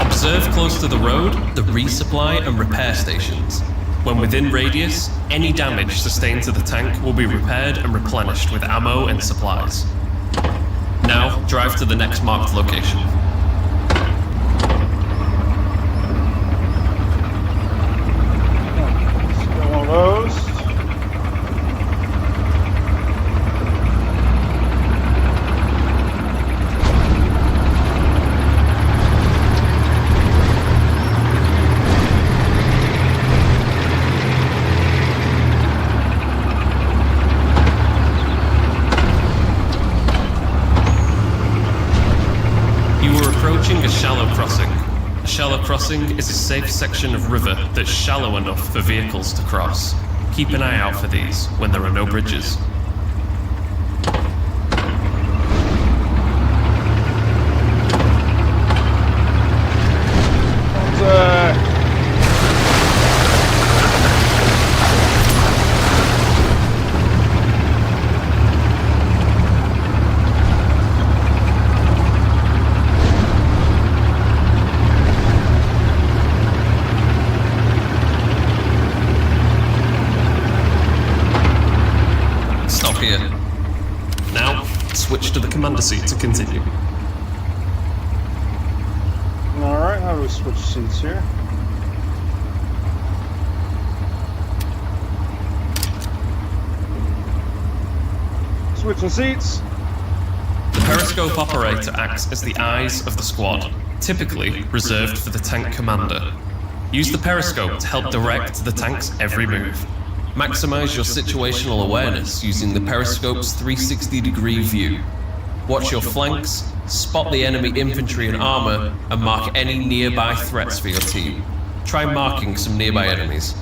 Observe close to the road, the resupply and repair stations. When within radius, any damage sustained to the tank will be repaired and replenished with ammo and supplies. Now, drive to the next marked location. Let's get one of those. A shallow crossing. A shallow crossing is a safe section of river that's shallow enough for vehicles to cross. Keep an eye out for these when there are no bridges. Here. Now, switch to the commander seat to continue. Alright, how do we switch seats here? Switching seats. The periscope operator acts as the eyes of the squad, typically reserved for the tank commander. Use the periscope to help direct the tank's every move. Maximize your situational awareness using the periscope's 360-degree view. Watch your flanks, spot the enemy infantry and armor, and mark any nearby threats for your team. Try marking some nearby enemies.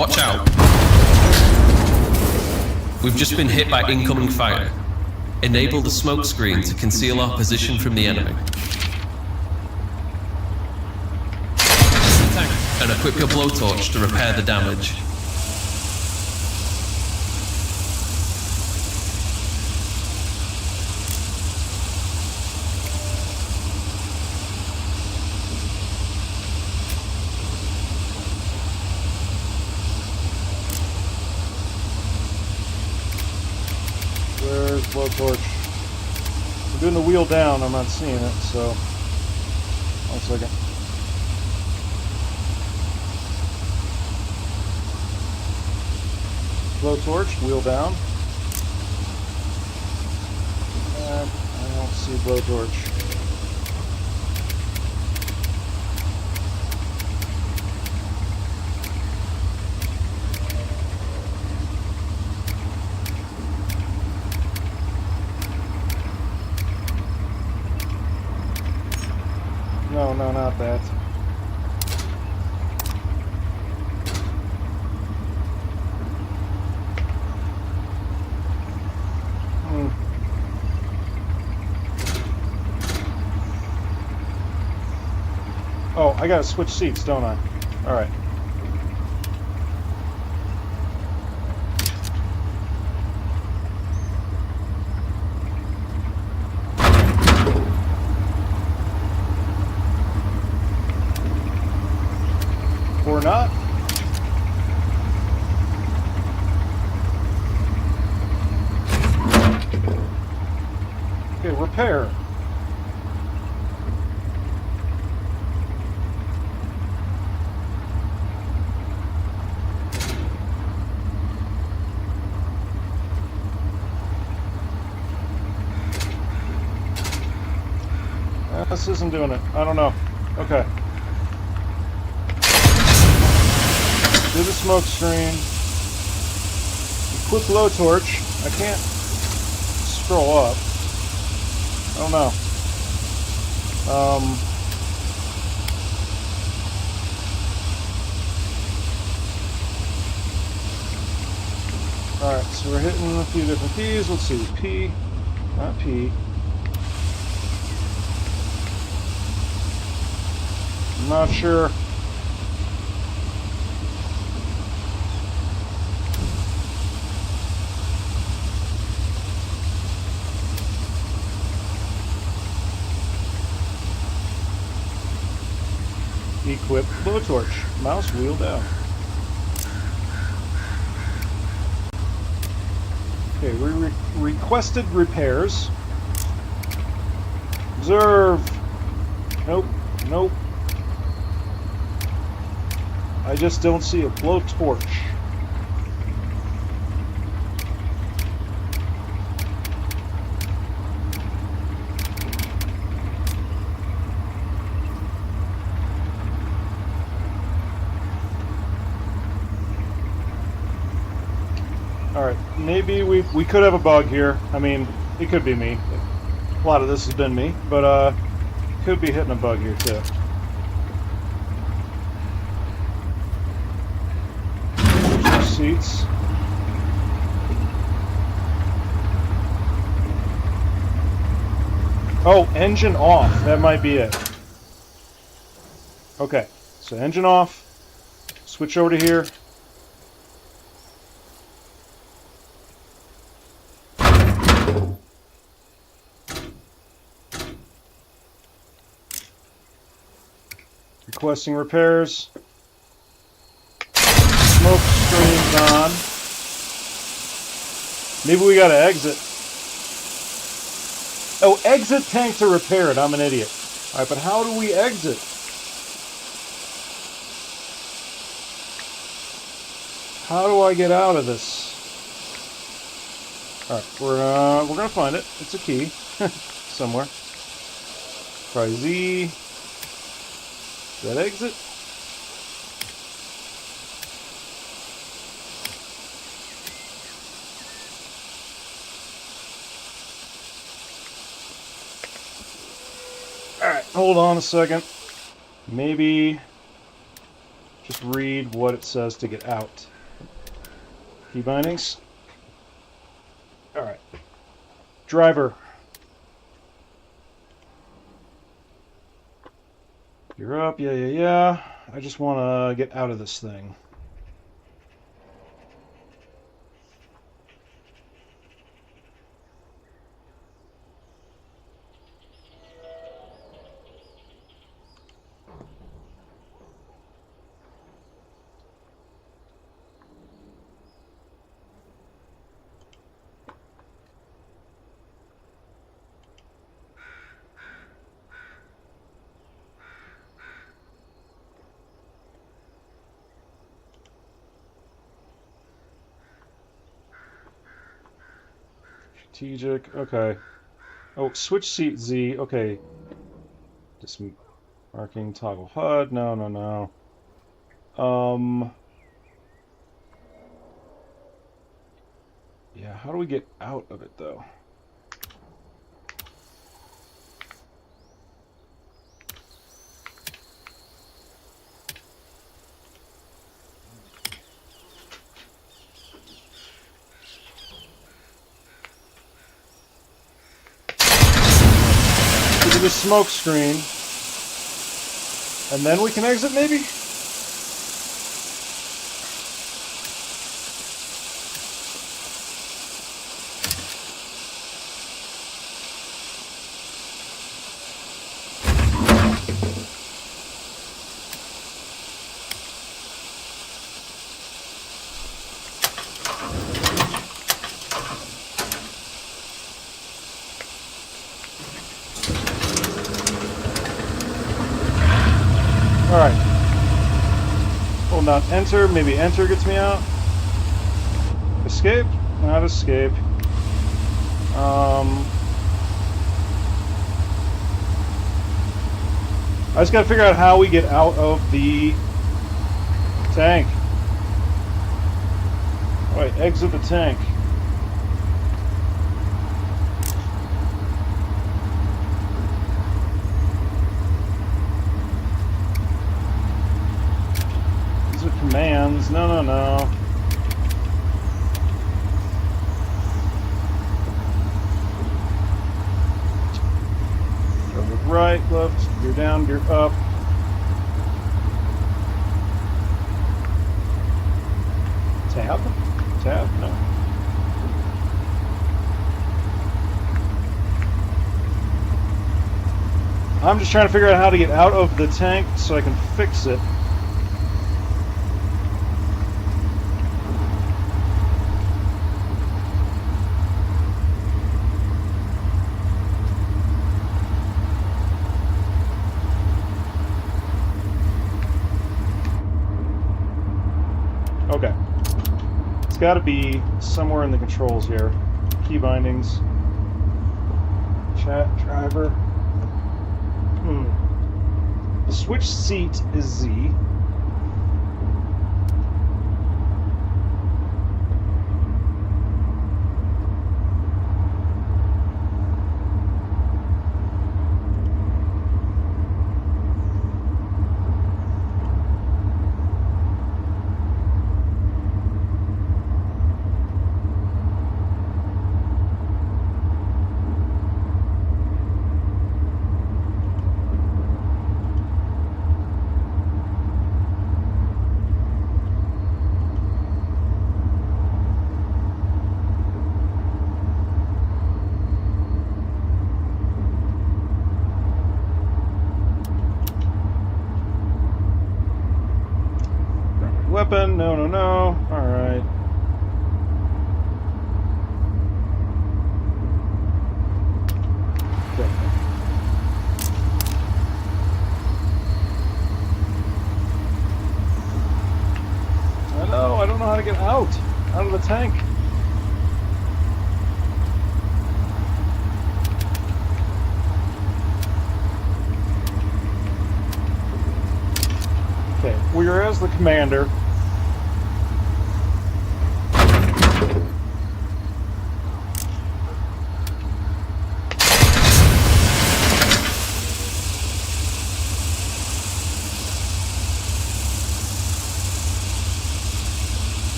Watch out. We've just been hit by incoming fire. Enable the smoke screen to conceal our position from the enemy. And equip your blowtorch to repair the damage. Where's blowtorch? I'm doing the wheel down, I'm not seeing it, so... 1 second. Blowtorch, wheel down. I don't see blowtorch. No, not that. Oh, I gotta switch seats, don't I? Alright. Or not. Okay, repair. This isn't doing it. I don't know. Okay. Do the smoke screen. Equip blowtorch. I can't scroll up. I don't know. Alright, so we're hitting a few different keys. Let's see. P. Not P. I'm not sure. Equip blowtorch. Mouse wheel down. Okay, we requested repairs. Observe. Nope. Nope. I just don't see a blowtorch. Alright, maybe we could have a bug here. I mean, it could be me. A lot of this has been me, but could be hitting a bug here too. Seats. Oh, engine off. That might be it. Okay, so engine off. Switch over to here. Requesting repairs. Smoke screen's on. Maybe we gotta exit. Oh, exit tank to repair it. I'm an idiot. Alright, but how do we exit? How do I get out of this? Alright, we're gonna find it. It's a key. Somewhere. Try Z. Is that exit? Alright, hold on a second. Maybe Just read what it says to get out. Key bindings. Alright. Driver. You're up, yeah. I just want to get out of this thing. Strategic, okay. Oh, switch seat Z, okay. Just marking toggle HUD, no. Yeah, how do we get out of it though? Look at the smoke screen. And then we can exit, maybe? Alright. Hold on, enter. Maybe enter gets me out. Escape? Not escape. I just gotta figure out how we get out of the tank. Alright, exit the tank. Commands. No. Over right, left, gear down, gear up. Tab? Tab? No. I'm just trying to figure out how to get out of the tank so I can fix it. Okay. It's got to be somewhere in the controls here. Key bindings. Chat, driver. The switch seat is Z. Weapon, no. Alright. Okay. I don't know how to get out of the tank. Okay, we're as the commander.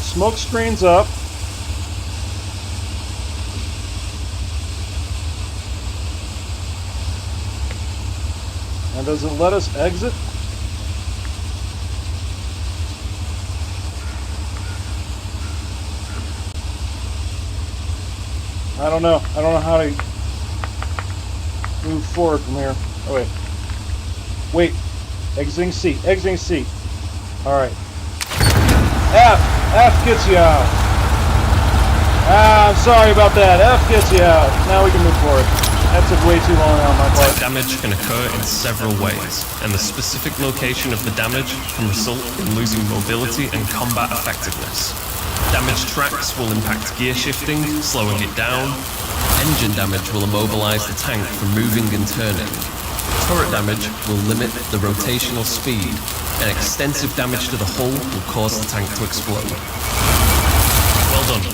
smoke screen's up. And does it let us exit? I don't know. I don't know how to move forward from here. Oh, wait. Wait. Exiting seat. Exiting seat. Alright. F! F gets you out. Ah, I'm sorry about that. F gets you out. Now we can move forward. That took way too long on my part. Damage can occur in several ways, and the specific location of the damage can result in losing mobility and combat effectiveness. Damaged tracks will impact gear shifting, slowing it down. Engine damage will immobilize the tank from moving and turning. Turret damage will limit the rotational speed, and extensive damage to the hull will cause the tank to explode. Well done.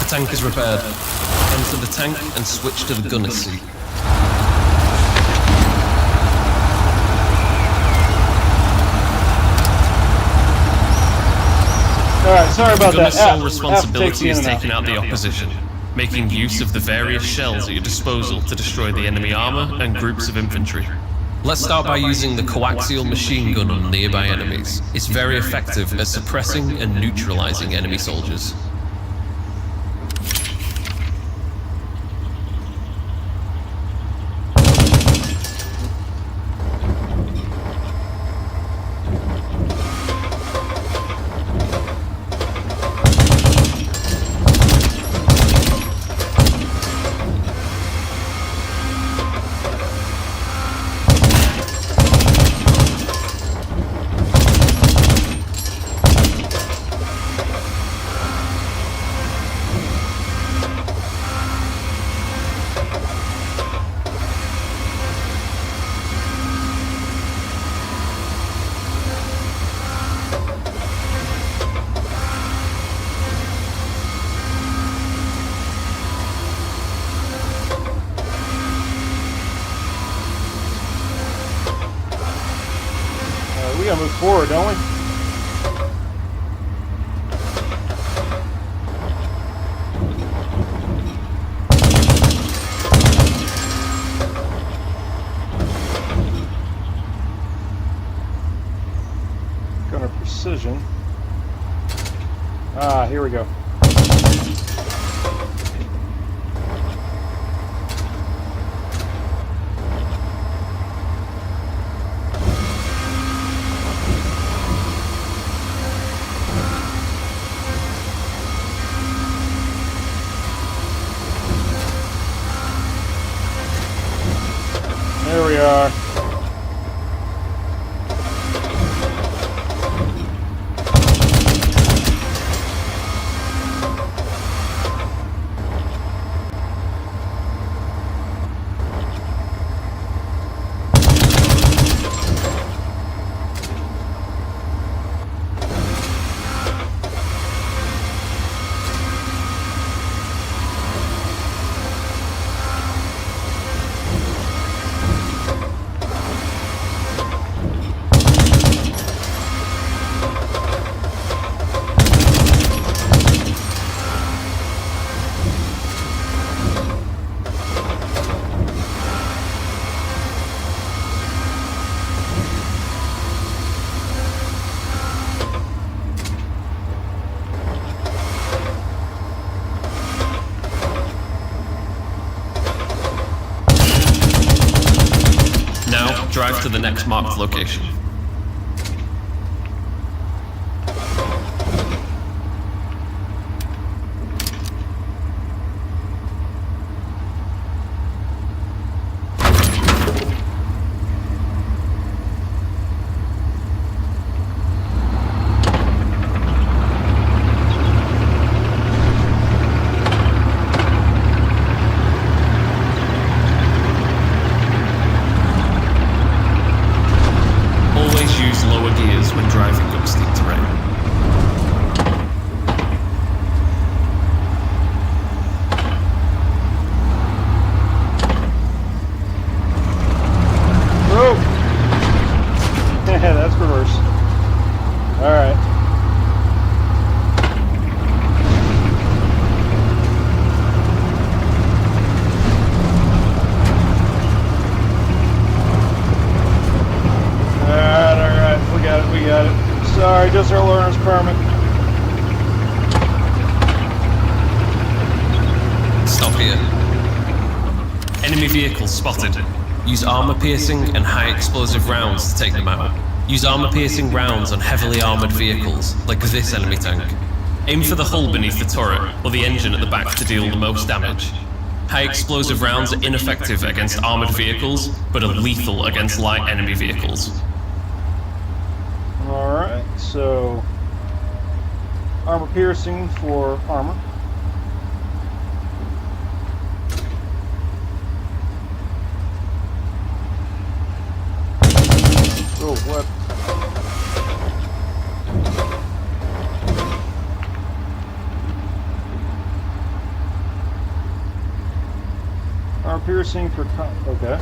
The tank is repaired. Enter the tank and switch to the gunner's seat. Alright, sorry about The that. gunner's sole F responsibility takes you is in and out. taking out the opposition, making use of the various shells at your disposal to destroy the enemy armor and groups of infantry. Let's start by using the coaxial machine gun on nearby enemies. It's very effective at suppressing and neutralizing enemy soldiers. We gotta move forward, don't we? Gunner precision. Ah, here we go. There we are. Now, drive to the next marked location. our learner's permit. Stop here. Enemy vehicles spotted. Use armor-piercing and high-explosive rounds to take them out. Use armor-piercing rounds on heavily armored vehicles, like this enemy tank. Aim for the hull beneath the turret, or the engine at the back to deal the most damage. High-explosive rounds are ineffective against armored vehicles, but are lethal against light enemy vehicles. Alright, so armor piercing for armor. Oh, what? Armor piercing for okay.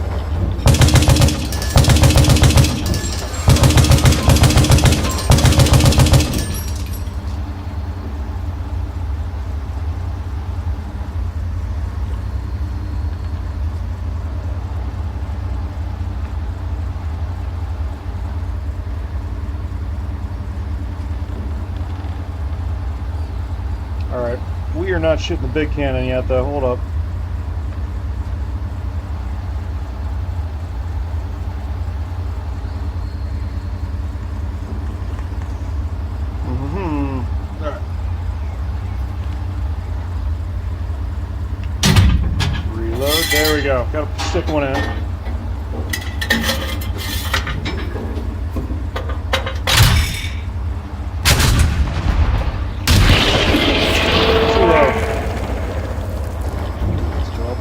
Alright, we are not shooting the big cannon yet though, hold up. Alright. Reload, there we go. Gotta stick one in.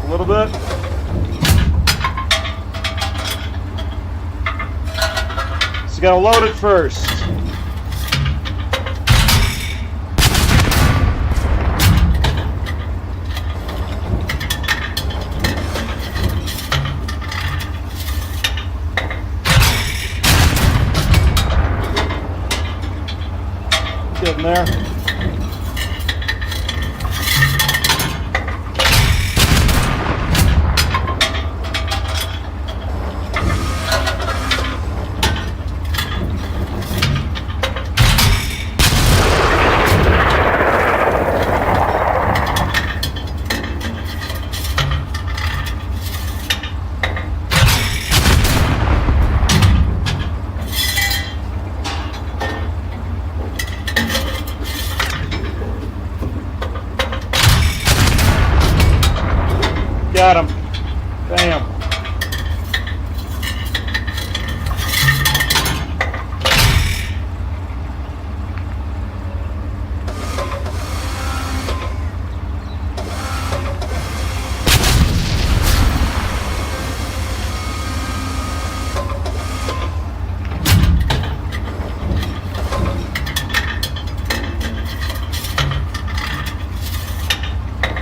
A little bit. So you gotta load it first. Getting there. Got him. Bam.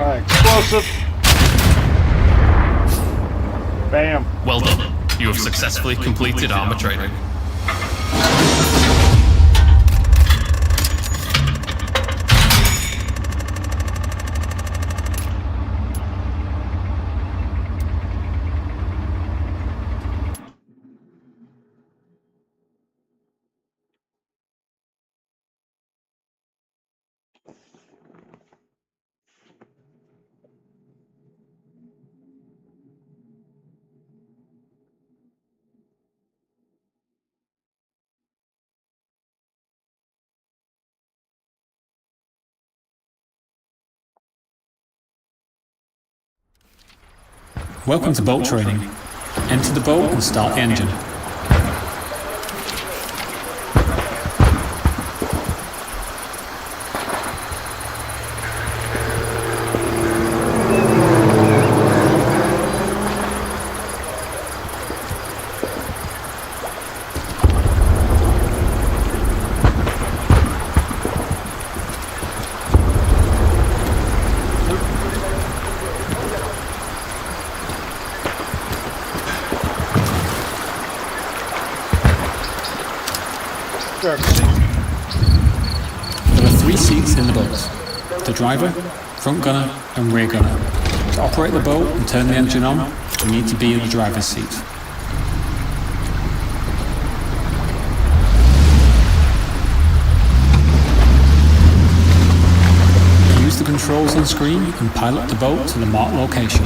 Alright, explosive. Bam. Well done. You have successfully completed armor training. Welcome to bolt training. Enter the bolt and start the engine. Sure. There are 3 seats in the boat: the driver, front gunner and rear gunner. To operate the boat and turn the engine on, you need to be in the driver's seat. controls on screen and pilot the boat to the marked location.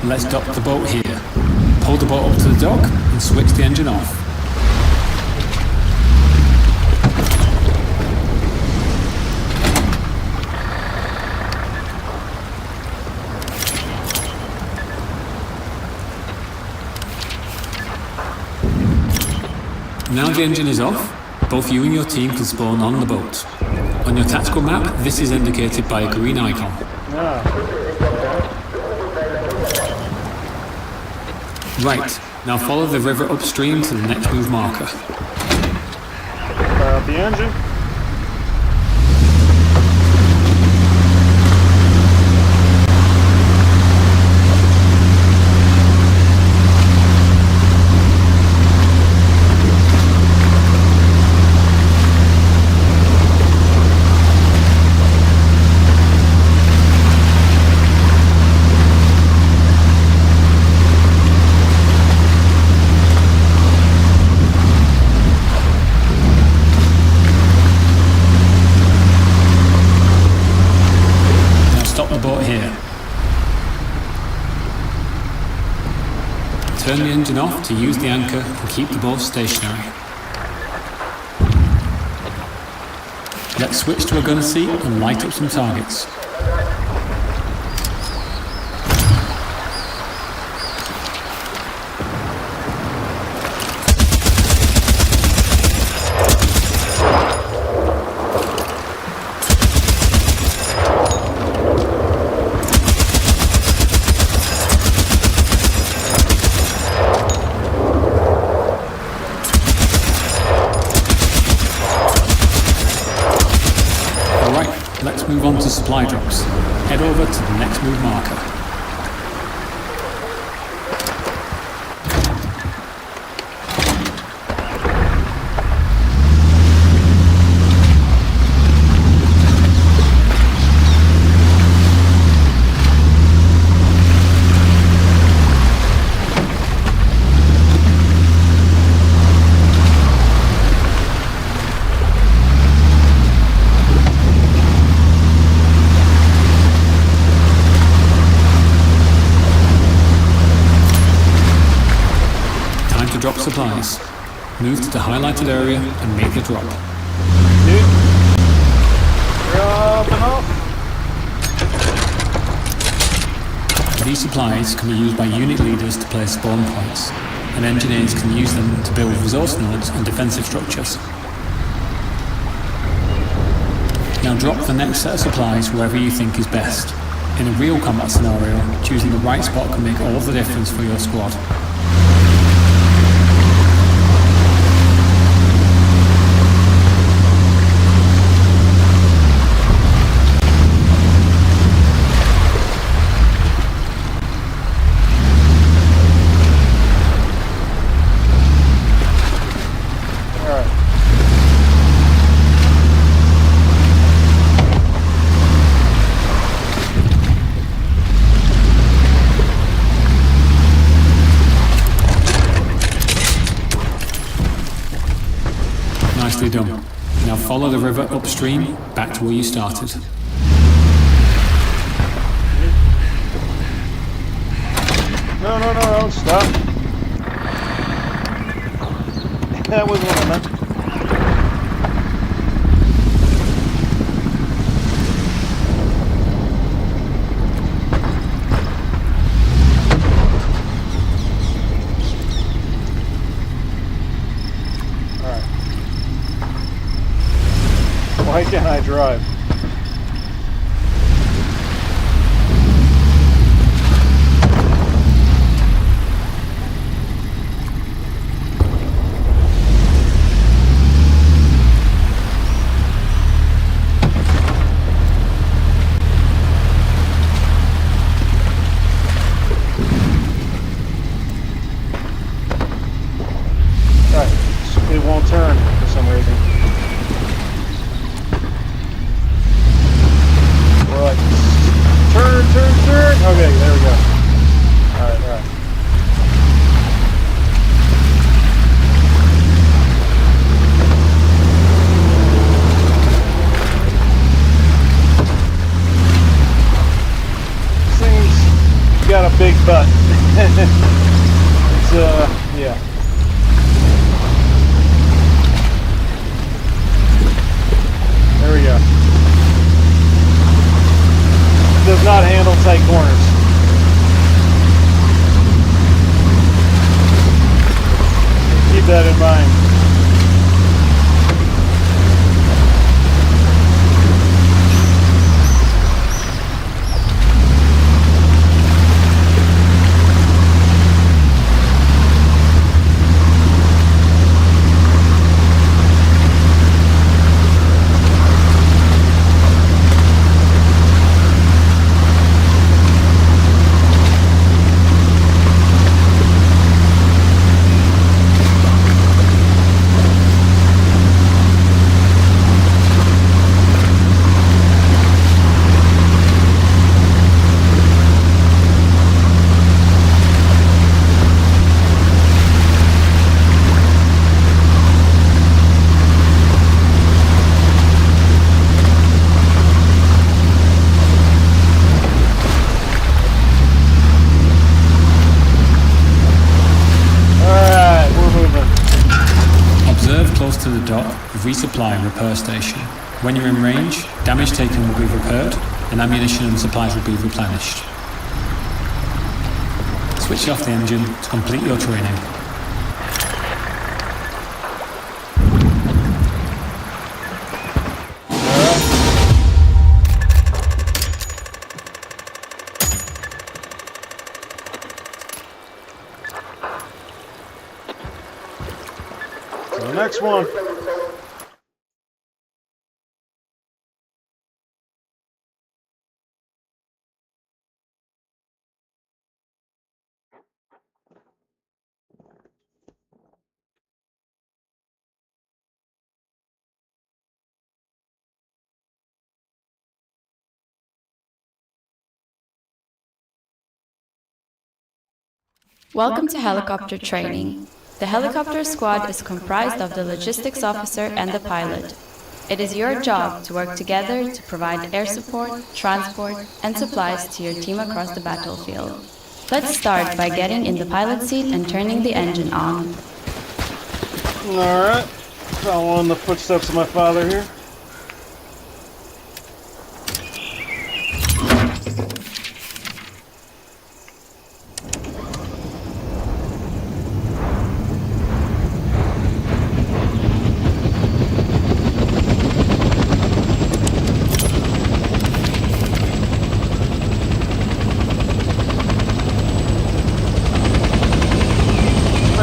Let's dock the boat here. Pull the boat up to the dock and switch the engine off. Now the engine is off, both you and your team can spawn on the boat. On your tactical map, this is indicated by a green icon. Right, now follow the river upstream to the next move marker. Fire up the engine. Turn the engine off to use the anchor and keep the boat stationary. Let's switch to a gunner seat and light up some targets. Let's move on to supply drops. Head over to the next move marker. Drop supplies. Move to the highlighted area and make the drop. These supplies can be used by unit leaders to place spawn points, and engineers can use them to build resource nodes and defensive structures. Now drop the next set of supplies wherever you think is best. In a real combat scenario, choosing the right spot can make all the difference for your squad. Nicely done. Now follow the river upstream back to where you started. No, stop. That wasn't what I meant. Why can't I drive? but it's yeah. There we go. It does not handle tight corners. Keep that in mind. To the dock, resupply and repair station. When you're in range, damage taken will be repaired and ammunition and supplies will be replenished. Switch off the engine to complete your training. The next one. Welcome to helicopter training. The helicopter squad is comprised of the logistics officer and the pilot. It is your job to work together to provide air support, transport, and supplies to your team across the battlefield. Let's start by getting in the pilot seat and turning the engine on. Alright, following the footsteps of my father here.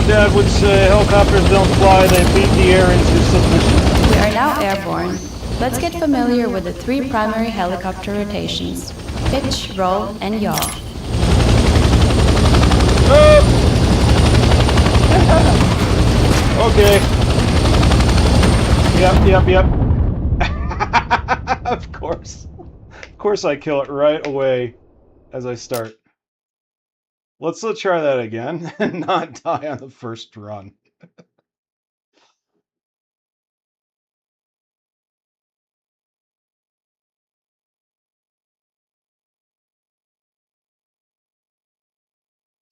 Dad would say helicopters don't fly, they beat the air into submission. We are now airborne. Let's get familiar with the three primary helicopter rotations: pitch, roll, and yaw. Oh! Okay. Yep. Of course. Of course I kill it right away as I start. Let's try that again and not die on the first run.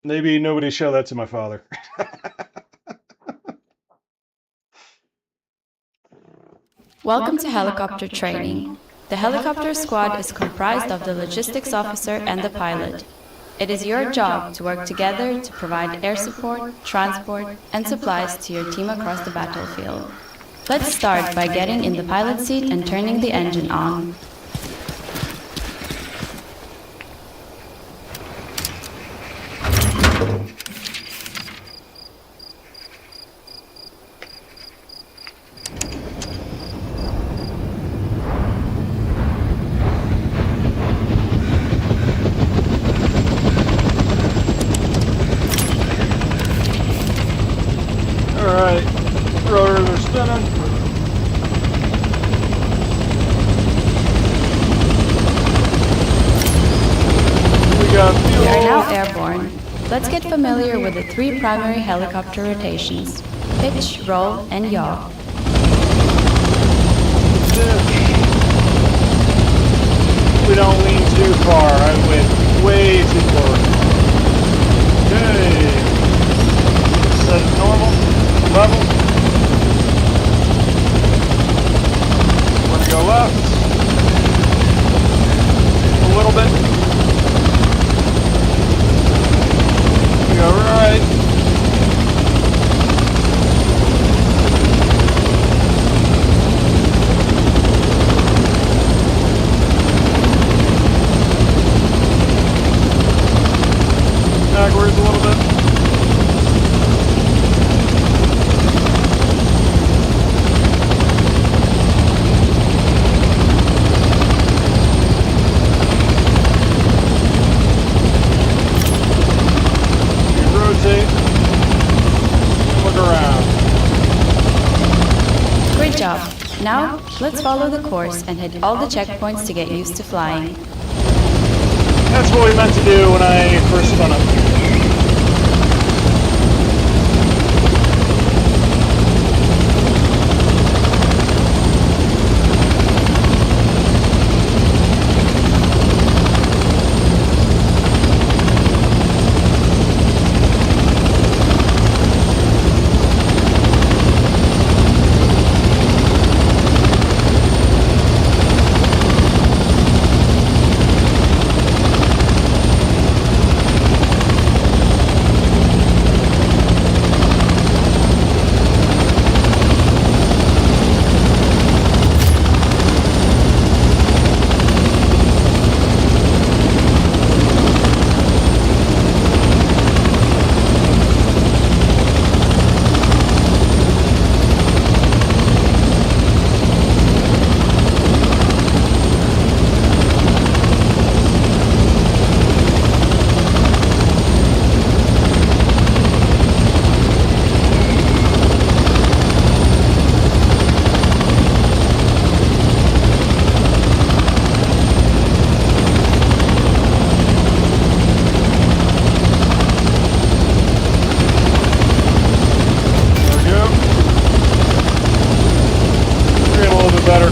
Maybe nobody show that to my father. Welcome to helicopter training. The helicopter squad is comprised of the logistics officer and the pilot. It is your job to work together to provide air support, transport, and supplies to your team across the battlefield. Let's start by getting in the pilot seat and turning the engine on. Alright, rotors are spinning. We are now airborne. Let's get familiar with the three primary helicopter rotations: pitch, roll, and yaw. We don't lean too far. I went way too forward. Okay. Set it normal. Level. We're gonna go left. A little bit. We go right. Backwards a little bit. You rotate. Look around. Great job. Now, let's follow the course and hit all the checkpoints to get used to flying. That's what we meant to do when I first spun up. Better.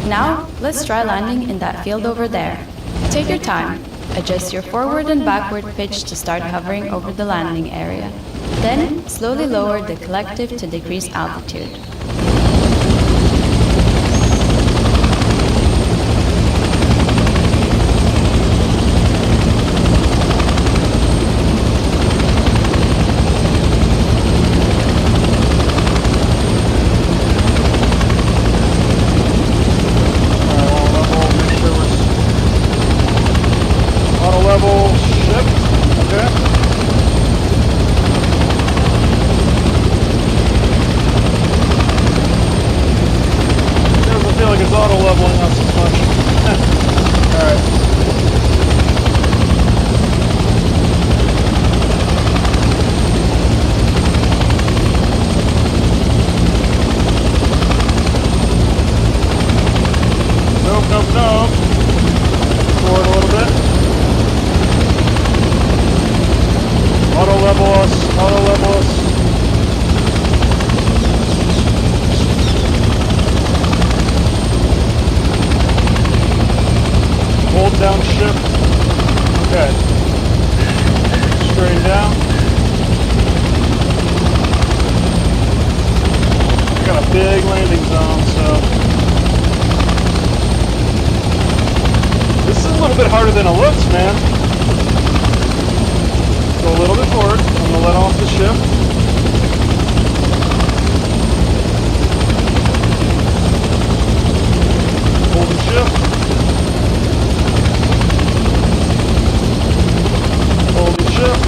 Now, let's try landing in that field over there. Take your time. Adjust your forward and backward pitch to start hovering over the landing area. Then, slowly lower the collective to decrease altitude. Auto-leveling us as much. Alright. Nope, nope, nope. Forward a little bit. Auto-level us, auto-level us. Hold down shift. Okay. Straight down. I got a big landing zone, so this is a little bit harder than it looks, man. Go a little bit forward. I'm gonna let off the shift. Hold the shift. Hold the shift.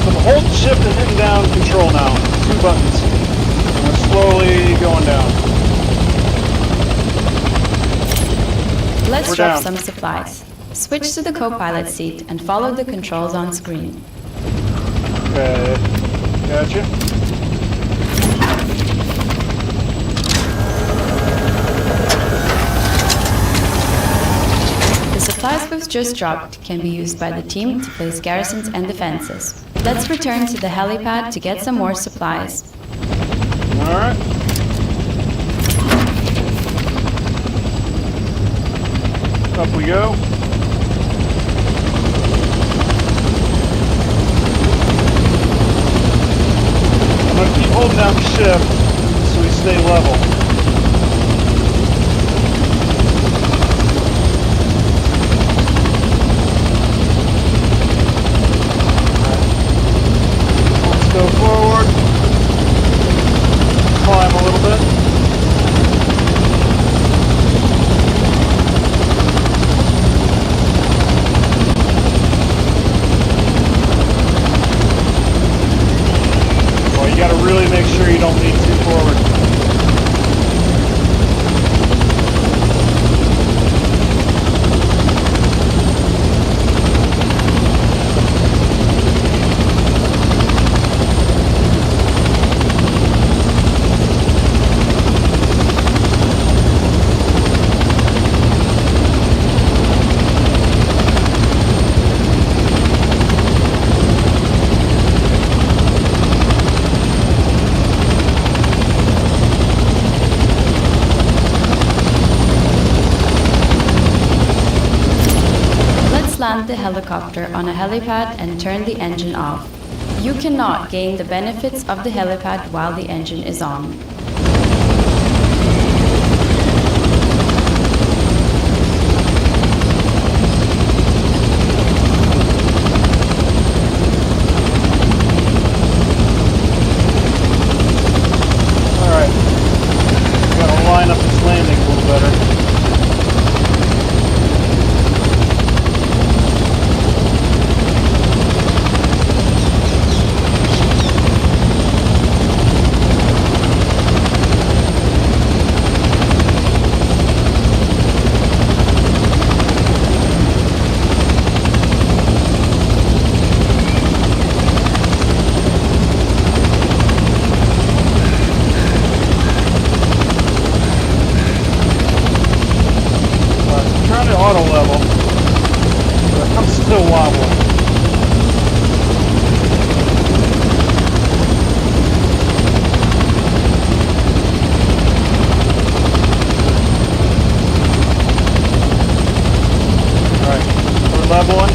So I'm holding shift and hitting down control now. 2 buttons. And we're slowly going down. Let's We're drop down. some supplies. Switch to the co-pilot seat and follow the controls on screen. Okay. Gotcha. The supplies we've just dropped can be used by the team to place garrisons and defenses. Let's return to the helipad to get some more supplies. Alright. Up we go. I'm going to keep holding down shift so we stay level. Let's go forward. Climb a little bit. Well, you got to really make sure you don't lean too forward. Land the helicopter on a helipad and turn the engine off. You cannot gain the benefits of the helipad while the engine is on. Alright. Gotta line up this landing a little better. Auto level, but I'm still wobbling. Alright, we're leveling.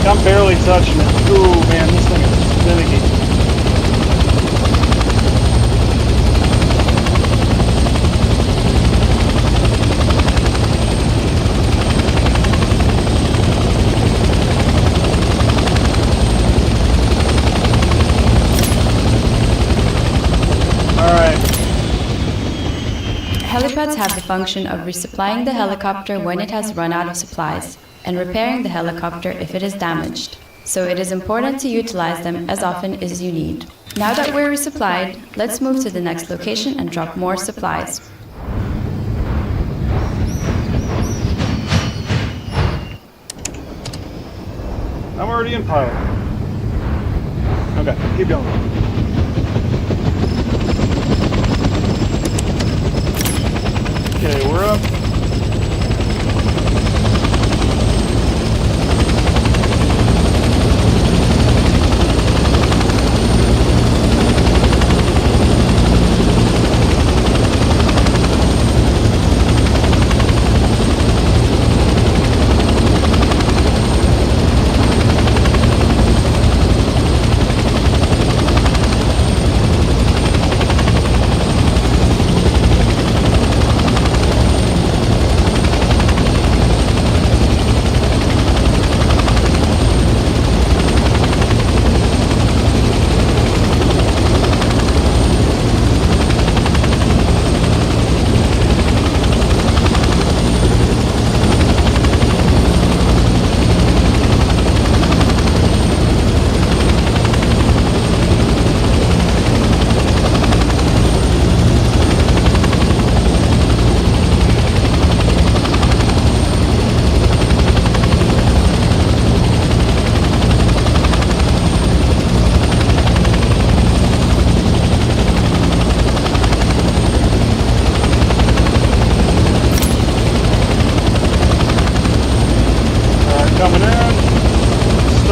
I'm barely touching it. Ooh, man, this thing is finicky. Alright. Helipads have the function of resupplying the helicopter when it has run out of supplies, and repairing the helicopter if it is damaged, so it is important to utilize them as often as you need. Now that we're resupplied, let's move to the next location and drop more supplies. I'm already in pilot. Okay, keep going. Okay, we're up.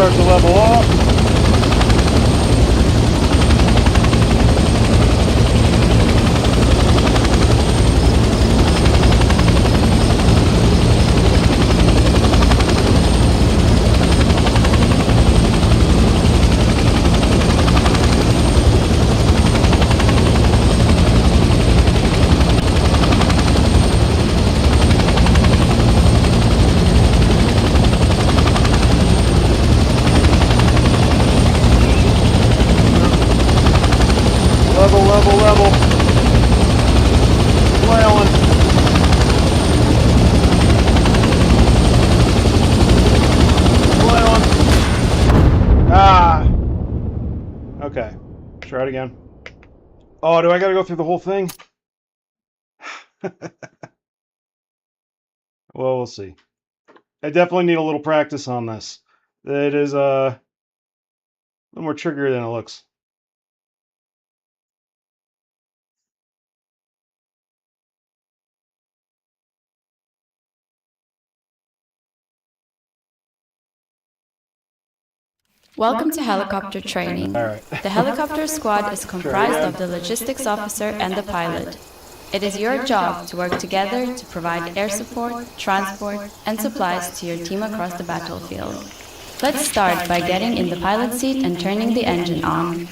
start to level off. Level. Flailing. Flailing. Ah. Okay. Try it again. Oh, do I gotta go through the whole thing? Well, we'll see. I definitely need a little practice on this. It is a little more trickier than it looks. Welcome to helicopter training. All right. The helicopter squad is comprised of the logistics officer and the pilot. It is your job to work together to provide air support, transport, and supplies to your team across the battlefield. Let's start by getting in the pilot seat and turning the engine on.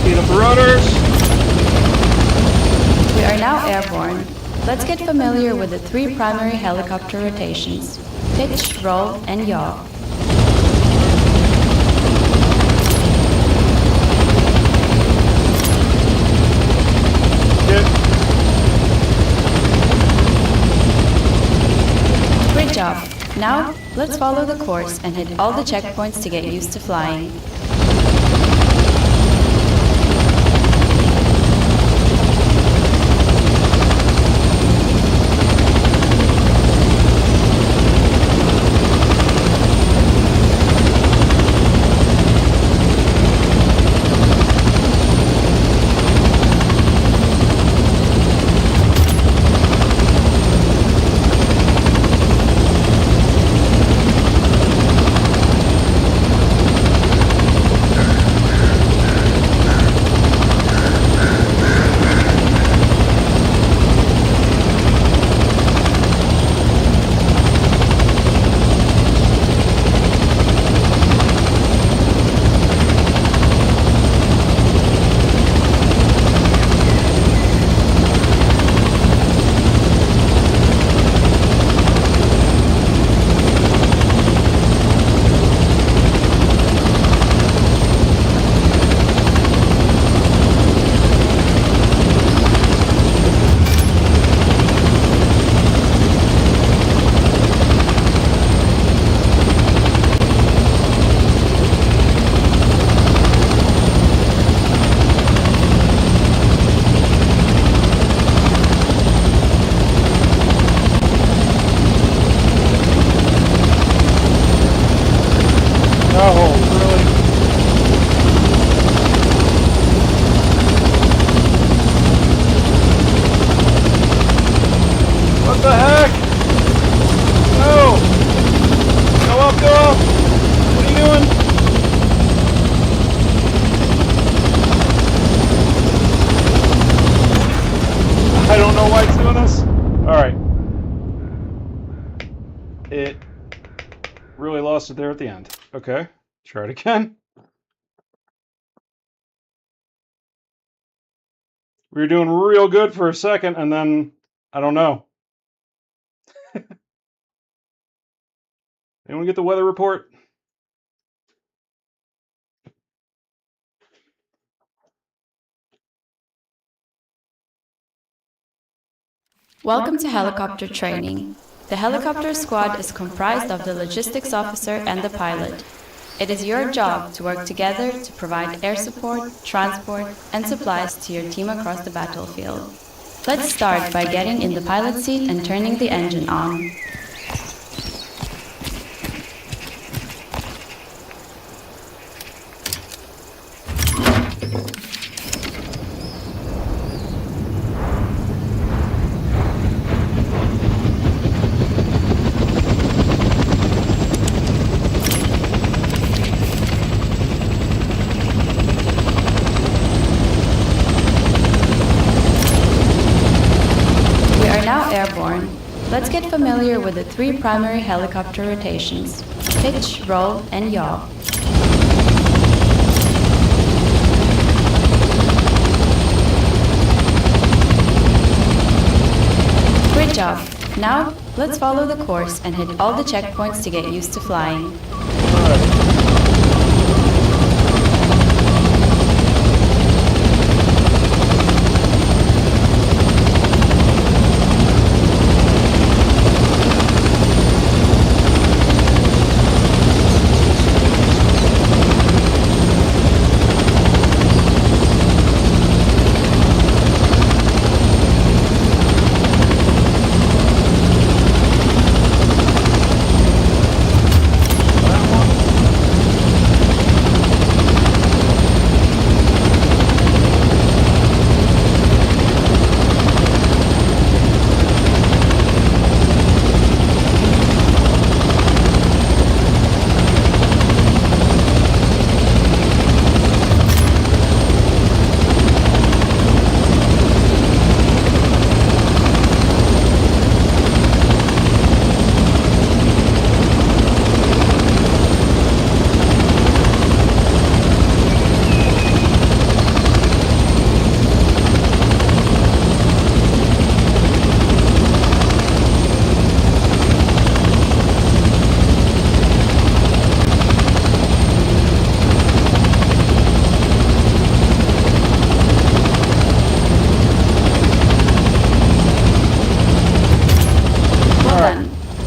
Speed up the rotors. We are now airborne. Let's get familiar with the three primary helicopter rotations: pitch, roll, and yaw. Great job. Now, let's follow the course and hit all the checkpoints to get used to flying. What the heck? No! Go up, go up! What are you doing? I don't know why it's doing this. Alright. It really lost it there at the end. Okay, try it again. We were doing real good for a second, and then, I don't know. Anyone get the weather report? Welcome to helicopter training. The helicopter squad is comprised of the logistics officer and the pilot. It is your job to work together to provide air support, transport, and supplies to your team across the battlefield. Let's start by getting in the pilot seat and turning the engine on. Airborne. Let's get familiar with the three primary helicopter rotations: pitch, roll, and yaw. Great job! Now, let's follow the course and hit all the checkpoints to get used to flying.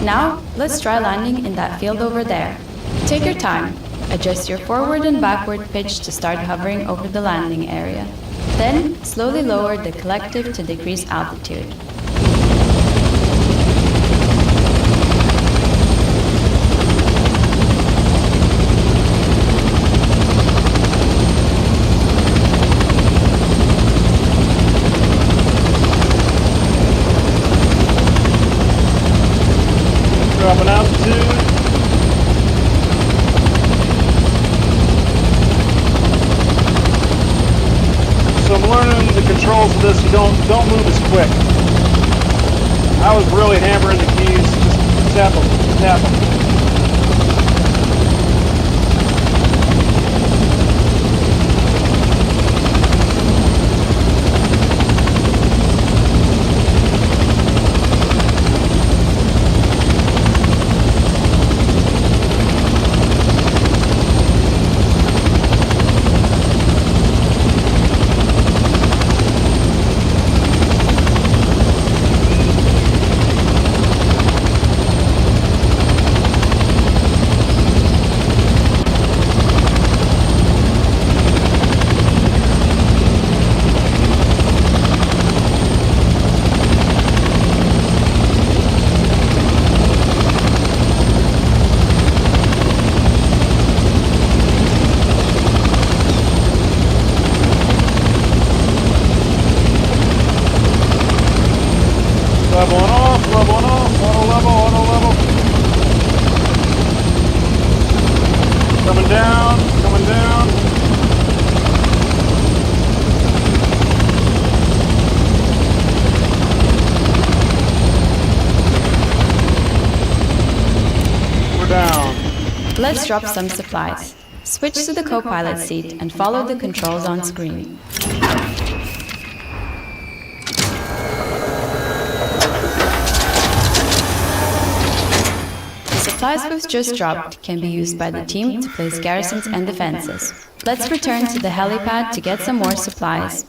Now, let's try landing in that field over there. Take your time. Adjust your forward and backward pitch to start hovering over the landing area. Then, slowly lower the collective to decrease altitude. Dropping altitude. So I'm learning the controls of this. You don't move as quick. I was really hammering the keys. Just tap them, tap them. Leveling off, auto level. Coming down. We're down. Let's drop some supplies. Switch to the co-pilot seat and follow the controls on screen. Supplies we've just dropped can be used by the team to place garrisons and defenses. Let's return to the helipad to get some more supplies.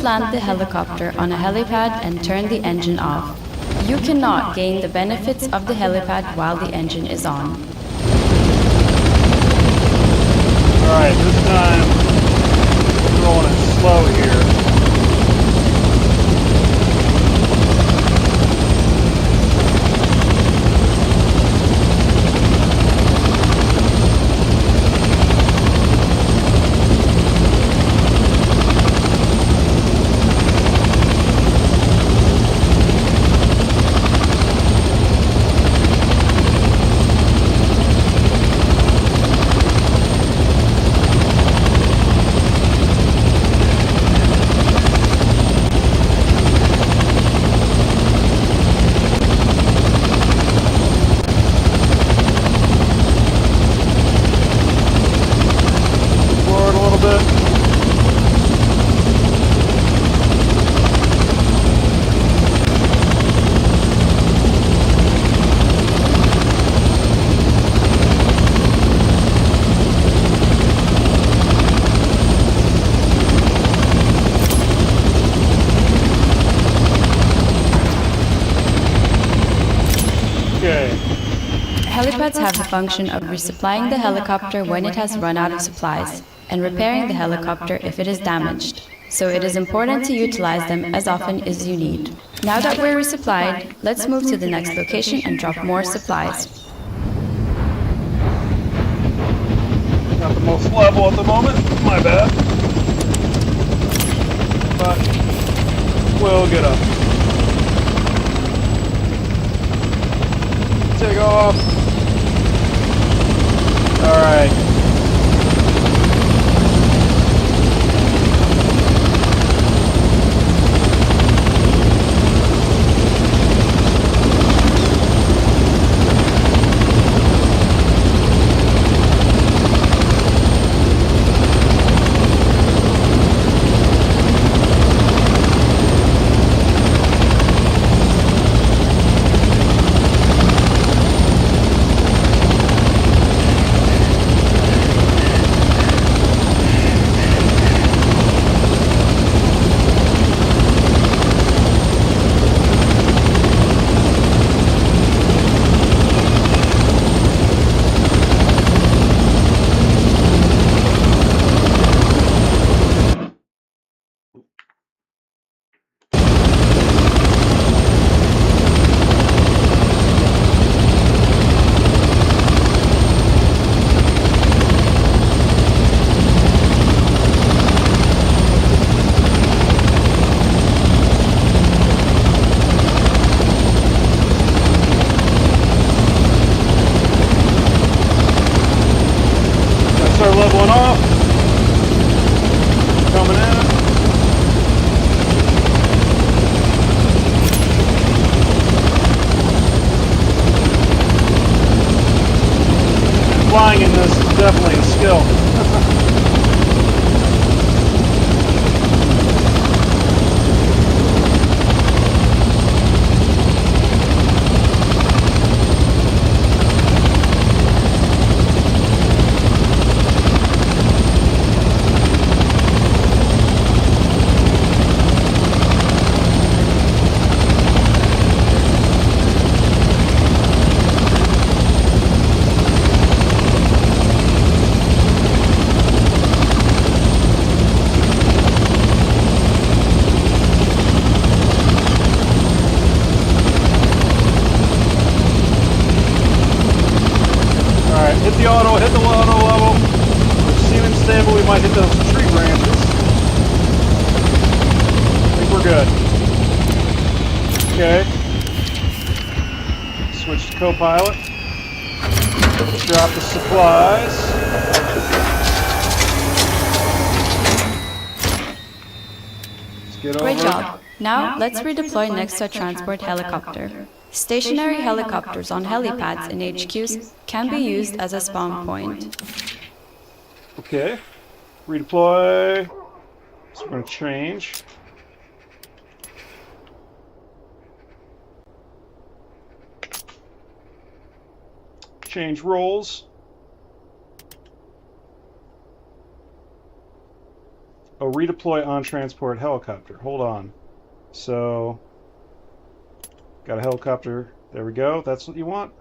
land the helicopter on a helipad and turn the engine off. You cannot gain the benefits of the helipad while the engine is on. Alright, this time we're rolling it slow here. Helipads have the function of resupplying the helicopter when it has run out of supplies, and repairing the helicopter if it is damaged, so it is important to utilize them as often as you need. Now that we're resupplied, let's move to the next location and drop more supplies. Not the most level at the moment, my bad. But we'll get up. Take off. All right. Leveling off. Coming in. Flying in this is definitely a skill. Hit the auto level. We're seeming stable. We might hit those tree branches. I think we're good. Okay. Switch to co-pilot. Drop the supplies. Let's get over. Great job. Now, let's redeploy next to a transport helicopter. Stationary helicopters on helipads in HQs can be used as a spawn point. Okay. Redeploy. So we're going to change. Change roles. Oh, redeploy on transport helicopter. Hold on. So, got a helicopter. There we go. That's what you want?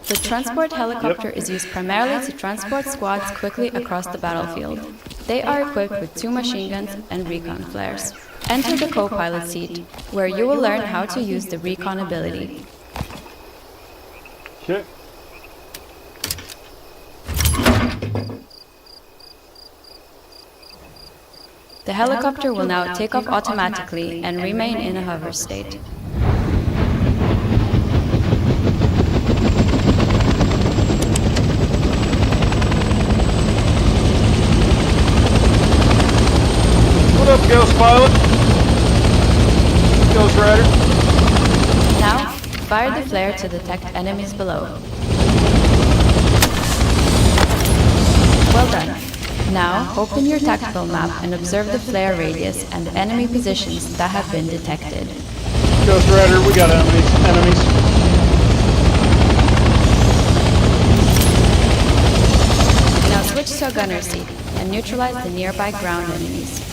The transport helicopter is used primarily to transport squads quickly across the battlefield. They are equipped with 2 machine guns and recon flares. Enter the co-pilot seat, where you will learn how to use the recon ability. Okay. The helicopter will now take off automatically and remain in a hover state. What up, Ghost Pilot? Ghost Rider. Now, fire the flare to detect enemies below. Well done. Now, open your tactical map and observe the flare radius and enemy positions that have been detected. Ghost Rider, we got enemies. Now switch to a gunner seat and neutralize the nearby ground enemies.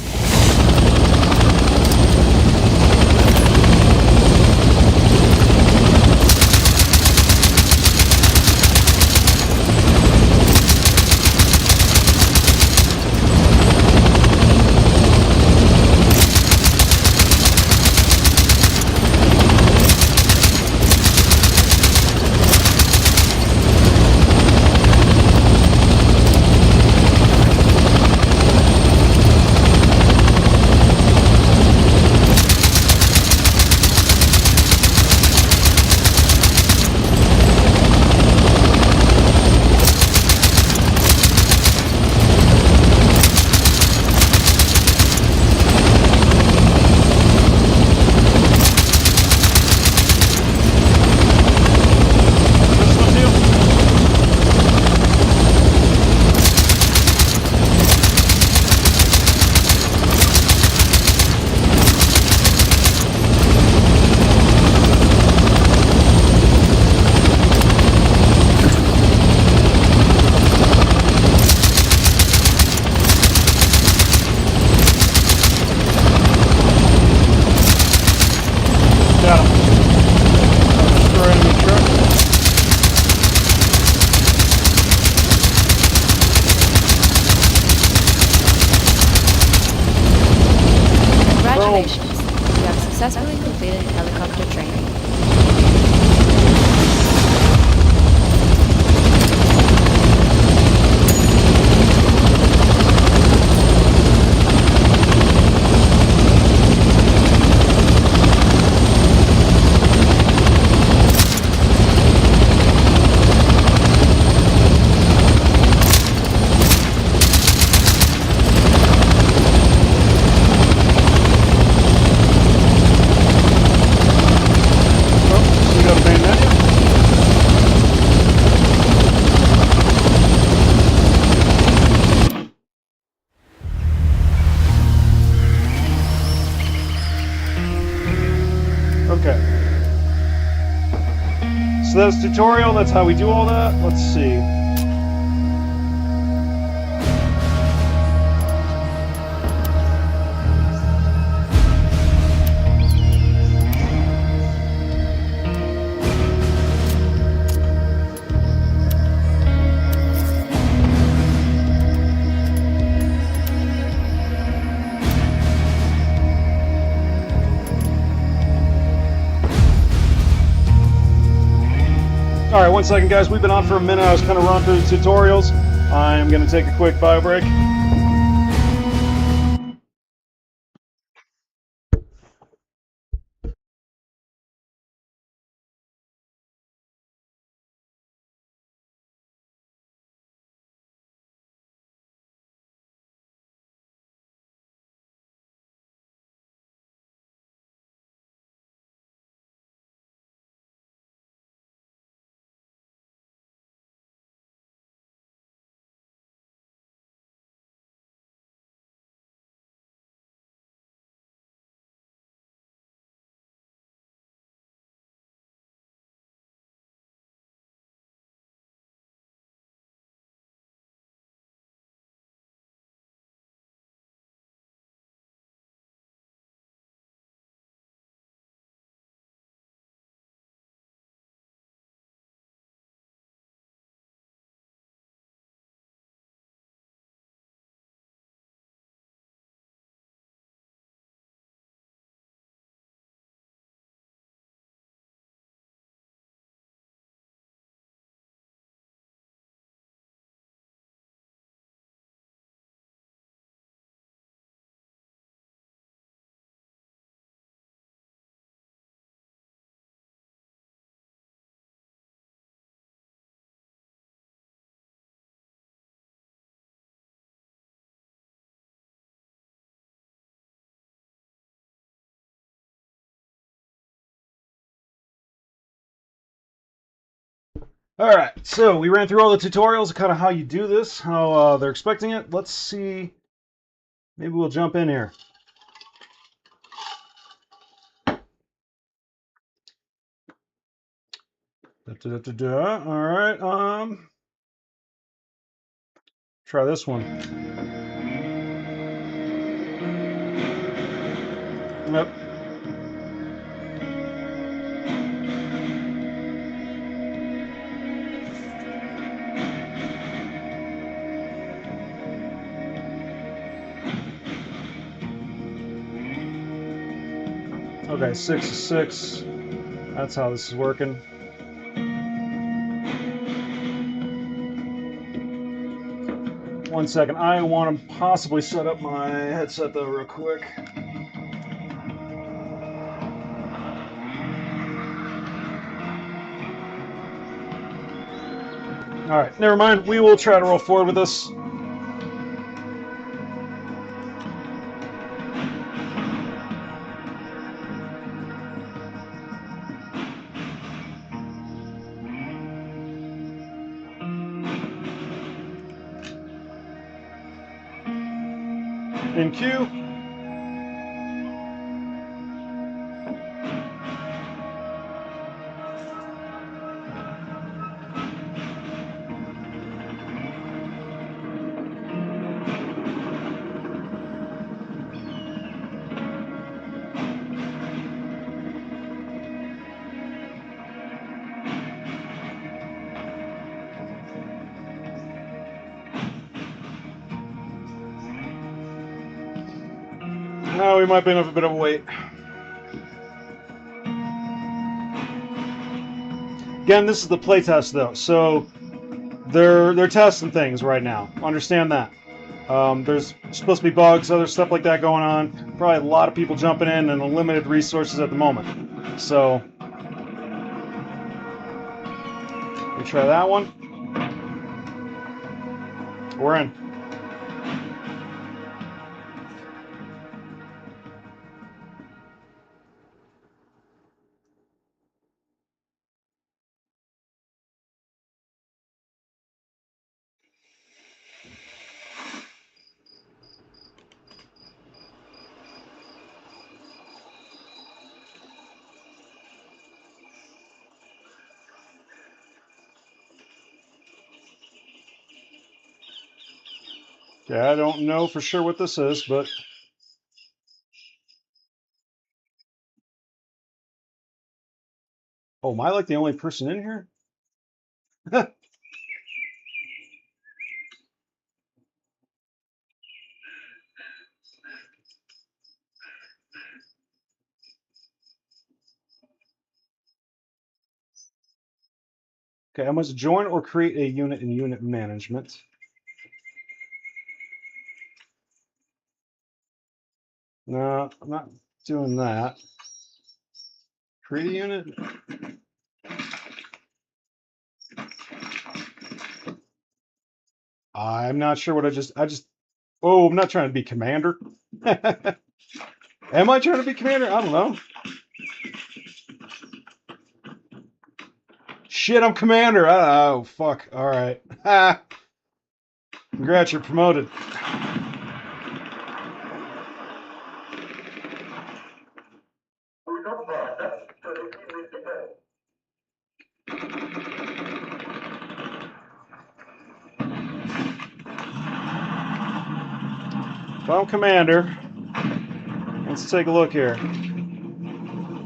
Got him. Destroy enemy truck. Congratulations! You have successfully completed helicopter training. Oh, we got a bayonet. Okay. So that's tutorial, that's how we do all that. Let's see. Alright, 1 second guys, we've been on for a minute. I was kind of running through the tutorials. I'm going to take a quick bio break. All right, so we ran through all the tutorials, kind of how you do this, how they're expecting it. Let's see. Maybe we'll jump in here. All right. Try this one. Yep. Okay, 6 is 6. That's how this is working. One second. I want to possibly set up my headset though real quick. All right, never mind. We will try to roll forward with this. In queue. Now we might be in a bit of a wait. Again, this is the playtest though, so they're testing things right now. Understand that. There's supposed to be bugs, other stuff like that going on. Probably a lot of people jumping in and limited resources at the moment. So we try that one. We're in. Okay, I don't know for sure what this is, but oh, am I like the only person in here? Okay, I must join or create a unit in unit management. No, I'm not doing that. Create a unit. I'm not sure what I just. Oh, I'm not trying to be commander. Am I trying to be commander? I don't know. Shit, I'm commander. Oh, fuck. All right. Congrats, you're promoted. Well, I'm commander. Let's take a look here.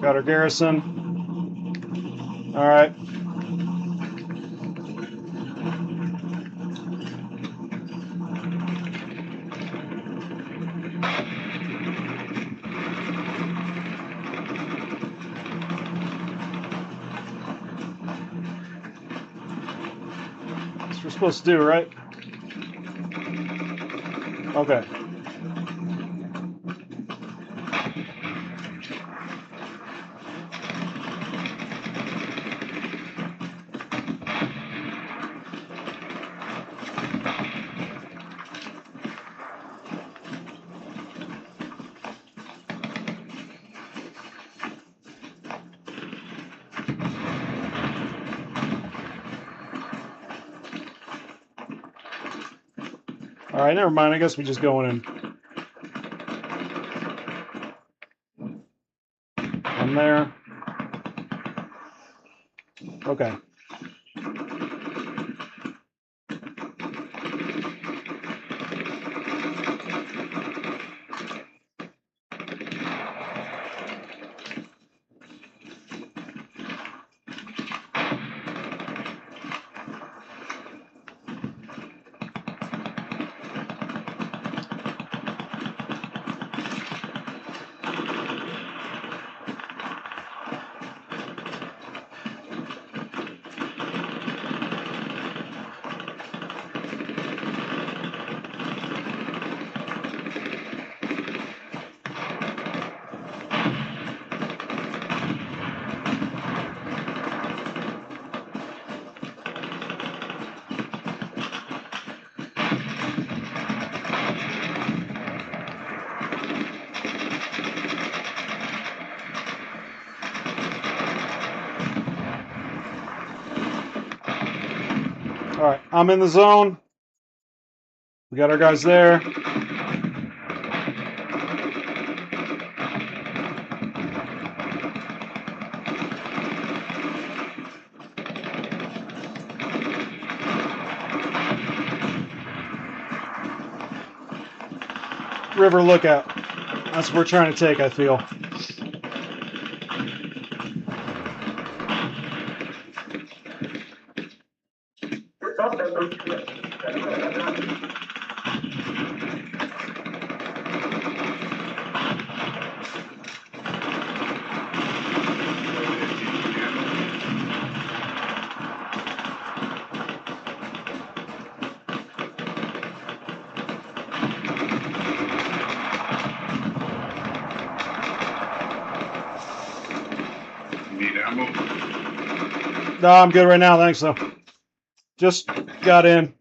Got our garrison. All right. That's what we're supposed to do, right? Okay. Alright, never mind. I guess we just go in. I'm there. Okay. Alright, I'm in the zone. We got our guys there. River lookout. That's what we're trying to take, I feel. No, I'm good right now, thanks though. Just got in.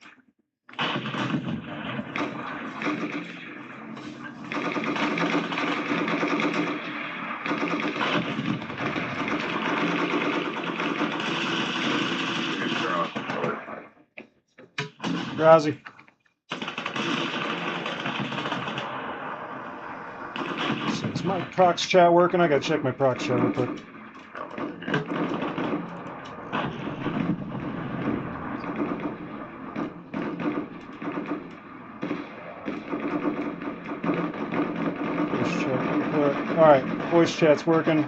Rousey. So is my prox chat working? I gotta check my prox chat real quick. Voice chat input. Alright, voice chat's working.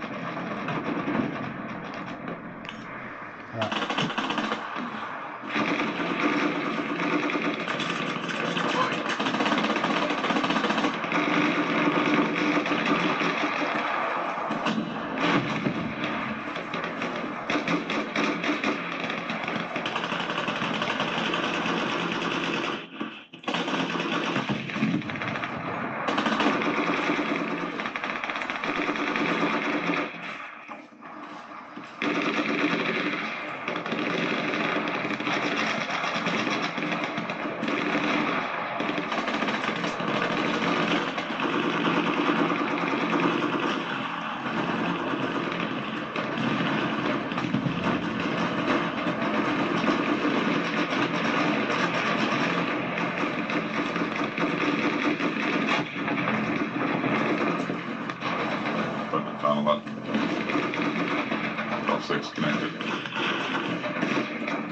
Connected.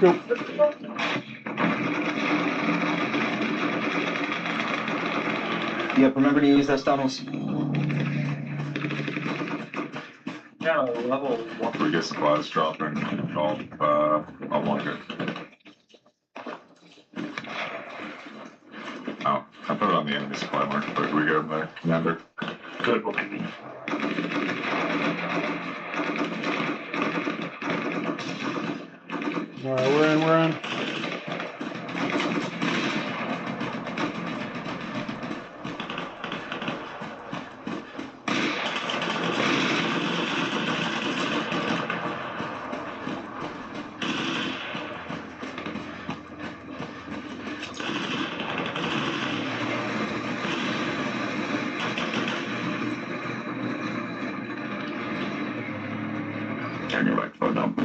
Cool. Yep, remember to use those tunnels. Yeah, level 1. We get supplies dropping. I'll walk it. Oh, I put it on the enemy supply mark, but we go there, Commander. Good, we'll maybe. Alright, we're in. Turn your right foot up.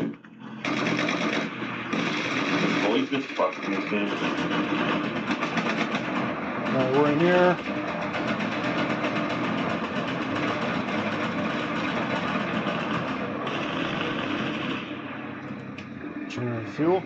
Always this fucking game. Alright, we're in here. Generate fuel.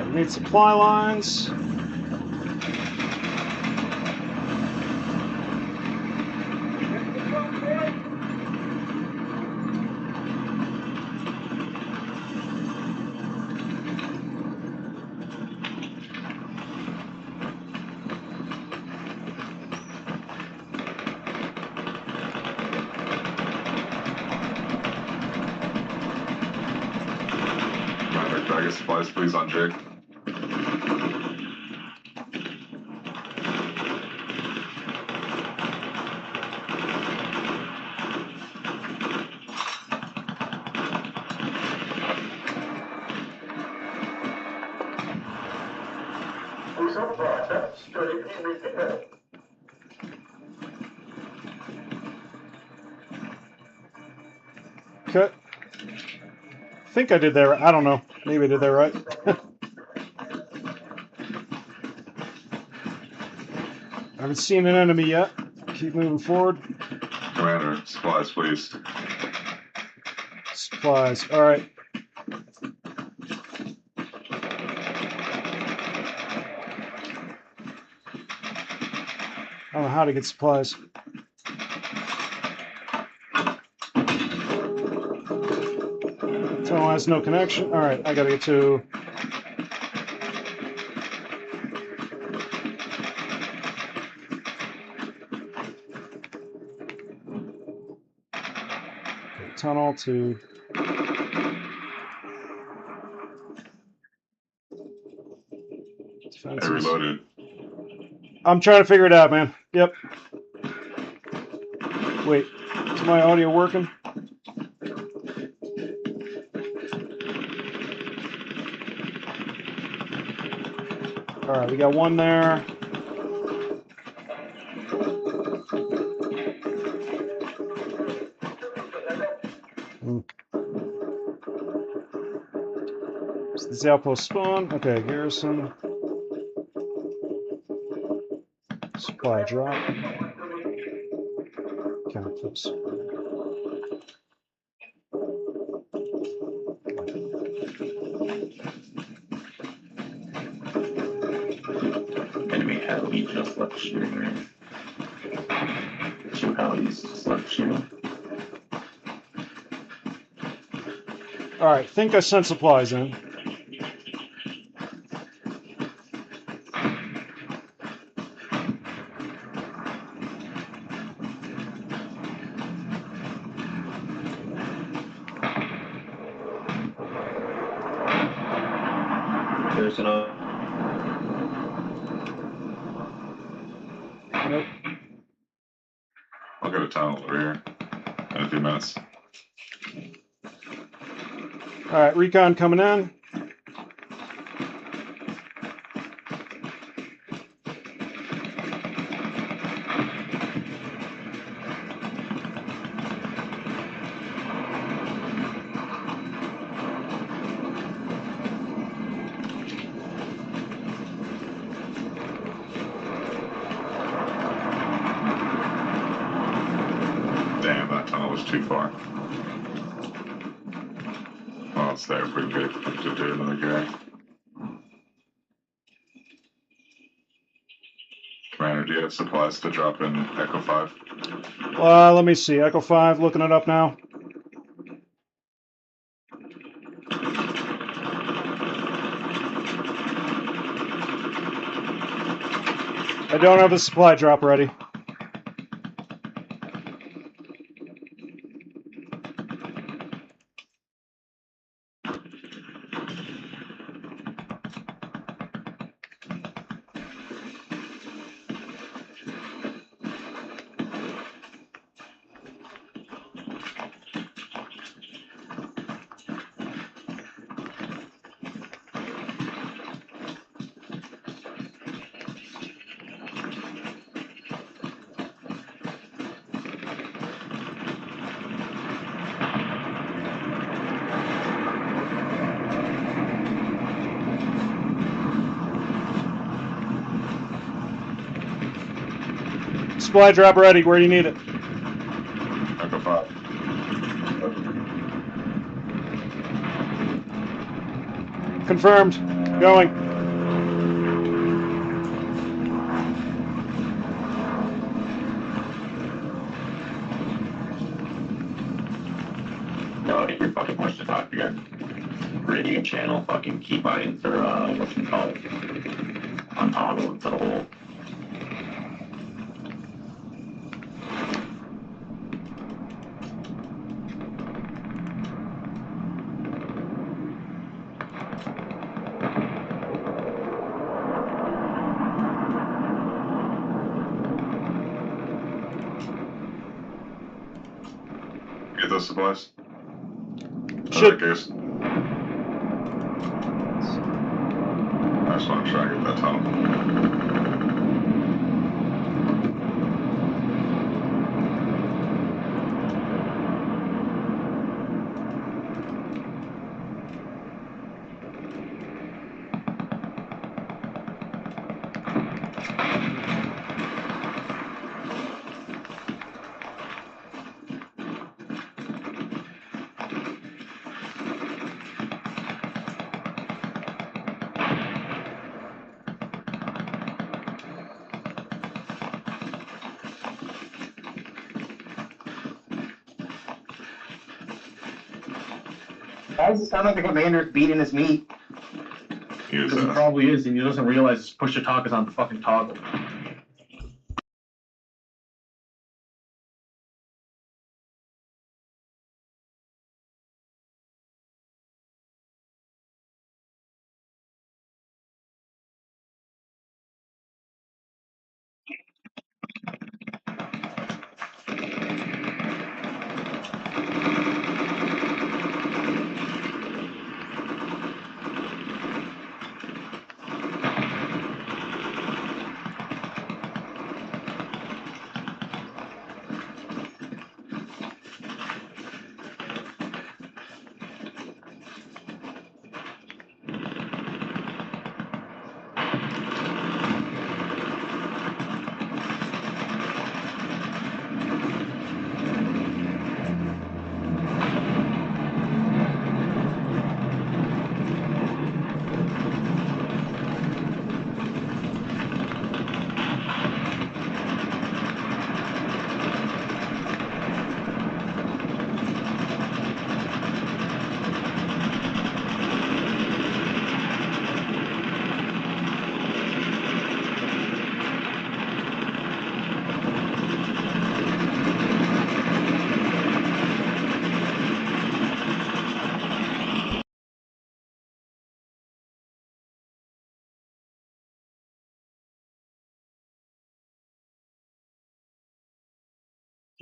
We need supply lines. Can I get supplies, please, on Jake? Okay. I think I did that right. I don't know. Maybe I did that right. I haven't seen an enemy yet. Keep moving forward. Commander, supplies, please. Supplies. All right. I don't know how to get supplies. Tunnel has no connection. All right, I gotta get to. Okay, tunnel to. I reloaded. I'm trying to figure it out, man. Yep. Wait, is my audio working? All right, we got one there. So this outpost spawn. Okay, garrison. Supply drop. Count clips. Enemy heli just left shooting. 2 helis just left shooting. All right, think I sent supplies in. There's another. Nope. I'll go to tunnel over here in a few minutes. All right, recon coming in. Damn, that tunnel was too far. Well, it's there pretty good to do another guy. Commander, do you have supplies to drop in Echo 5? Let me see. Echo 5, looking it up now. I don't have a supply drop ready. Supply drop ready. Where do you need it? Echo 5. Confirmed. Going. No, you're fucking push to talk again. Radio channel fucking key binds or what you call it. On toggle into the hole. Get those supplies. Should. Case. I just want to try to get that tunnel. Why does it sound like the commander's beating his meat? Use Because he that. probably is, and he doesn't realize push to talk is on the fucking toggle.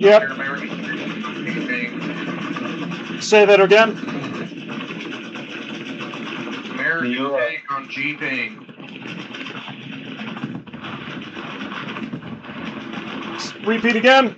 Yep. Say that again. American take on G-Ping. Repeat again.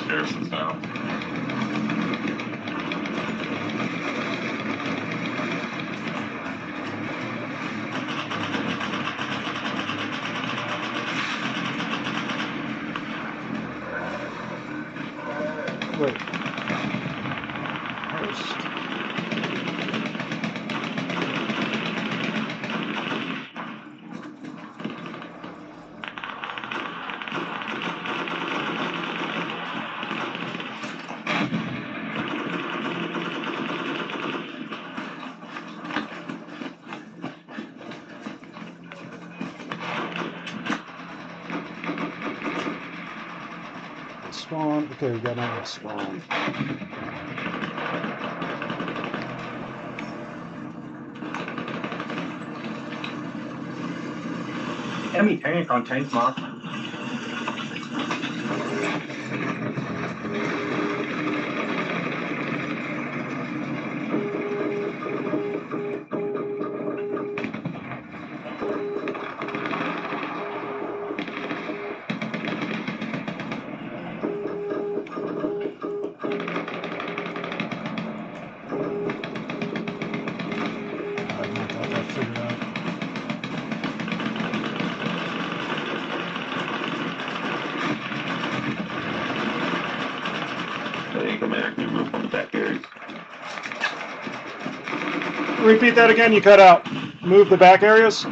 Garrison's down. Wait. Spawn. Okay, we got another spawn. Enemy tank on tank mark. I got that figured out. They come in and move on the back areas. Repeat that again, you cut out. Move the back areas?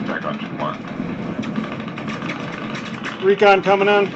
Back on 2-1. Recon coming in.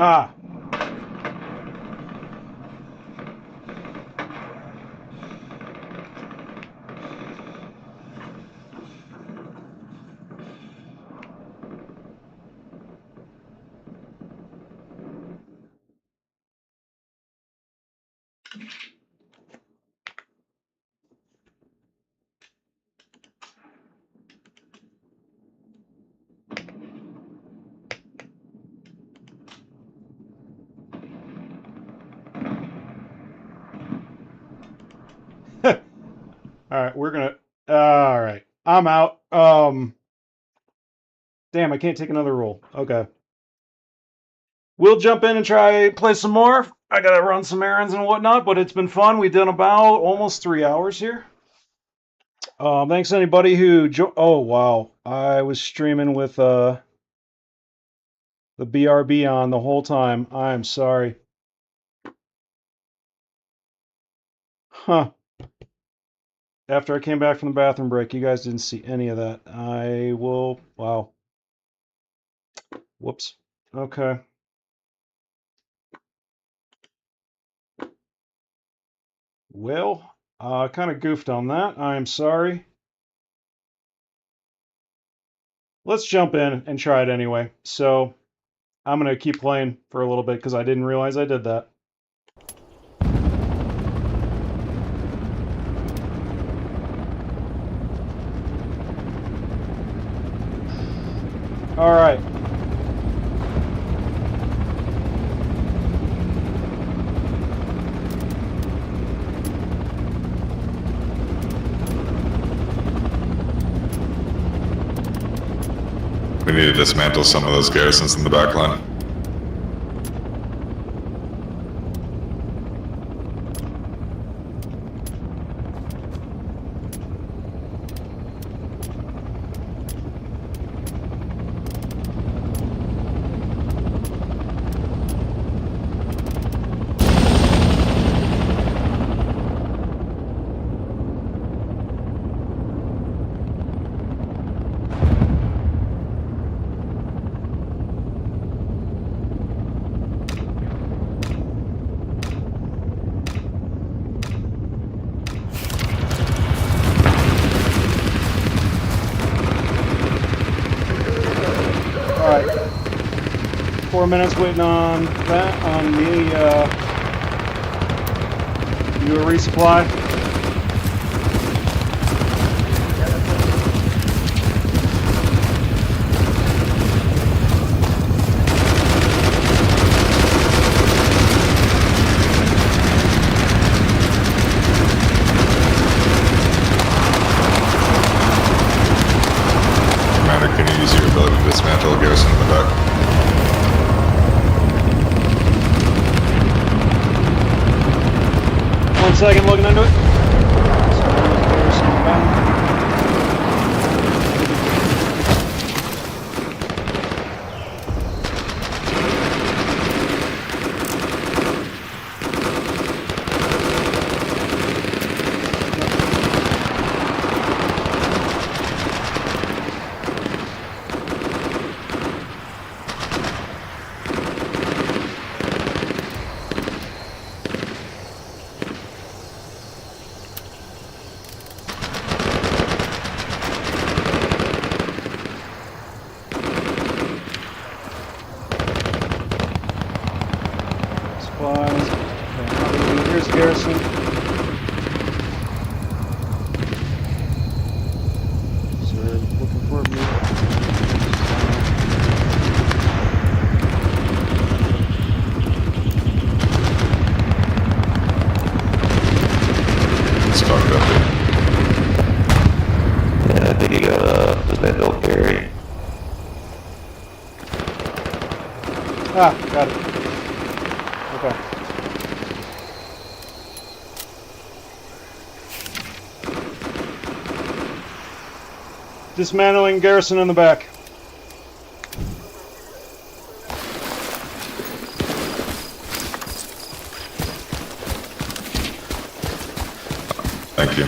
Ah. All right, we're gonna. All right, I'm out. Damn, I can't take another roll. Okay, we'll jump in and try play some more. I gotta run some errands and whatnot, but it's been fun. We've done about almost 3 hours here. Thanks anybody who. Oh wow, I was streaming with the BRB on the whole time. I'm sorry. Huh. After I came back from the bathroom break, you guys didn't see any of that. I will. Wow. Whoops. Okay. Well, kind of goofed on that. I'm sorry. Let's jump in and try it anyway. So I'm going to keep playing for a little bit because I didn't realize I did that. All right. We need to dismantle some of those garrisons in the back line. All right. 4 minutes waiting on that, on me, you a resupply? Commander, can you use your ability to dismantle a garrison in the back? 1 second, looking into it. Supplies. Okay, here's garrison. So we're looking for a move. Stocked up here. Yeah, I think you got the Vandal carry. Ah, got it. Okay. Dismantling garrison in the back. Thank you.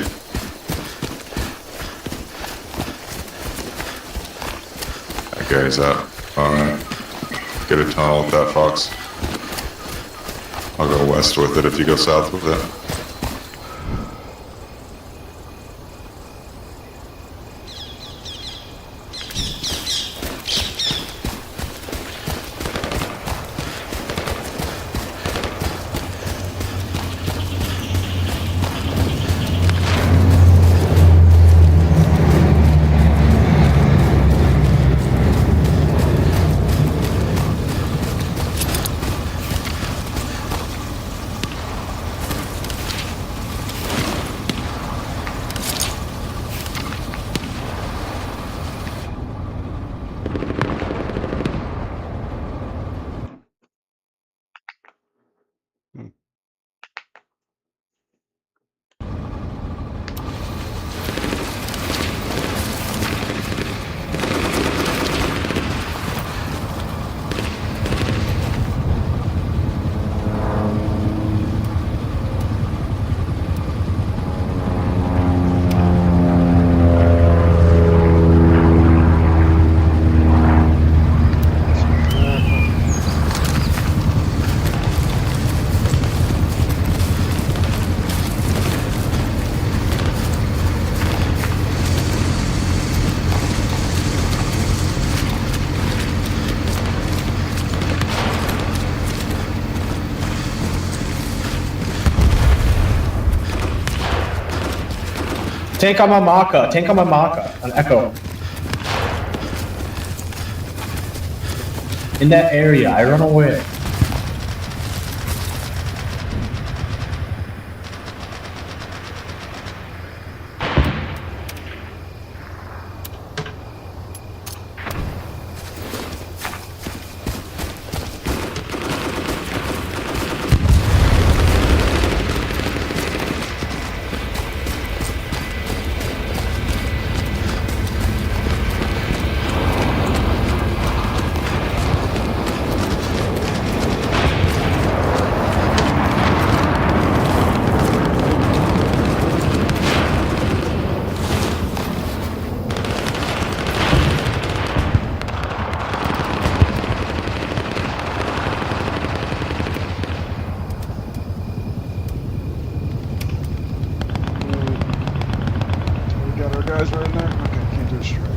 That guy's up. Alright. Get a tunnel with that fox. I'll go west with it if you go south with it. Tank on my Maka, an Echo. In that area, I run away. Guys right in there? Okay, can't do a strike.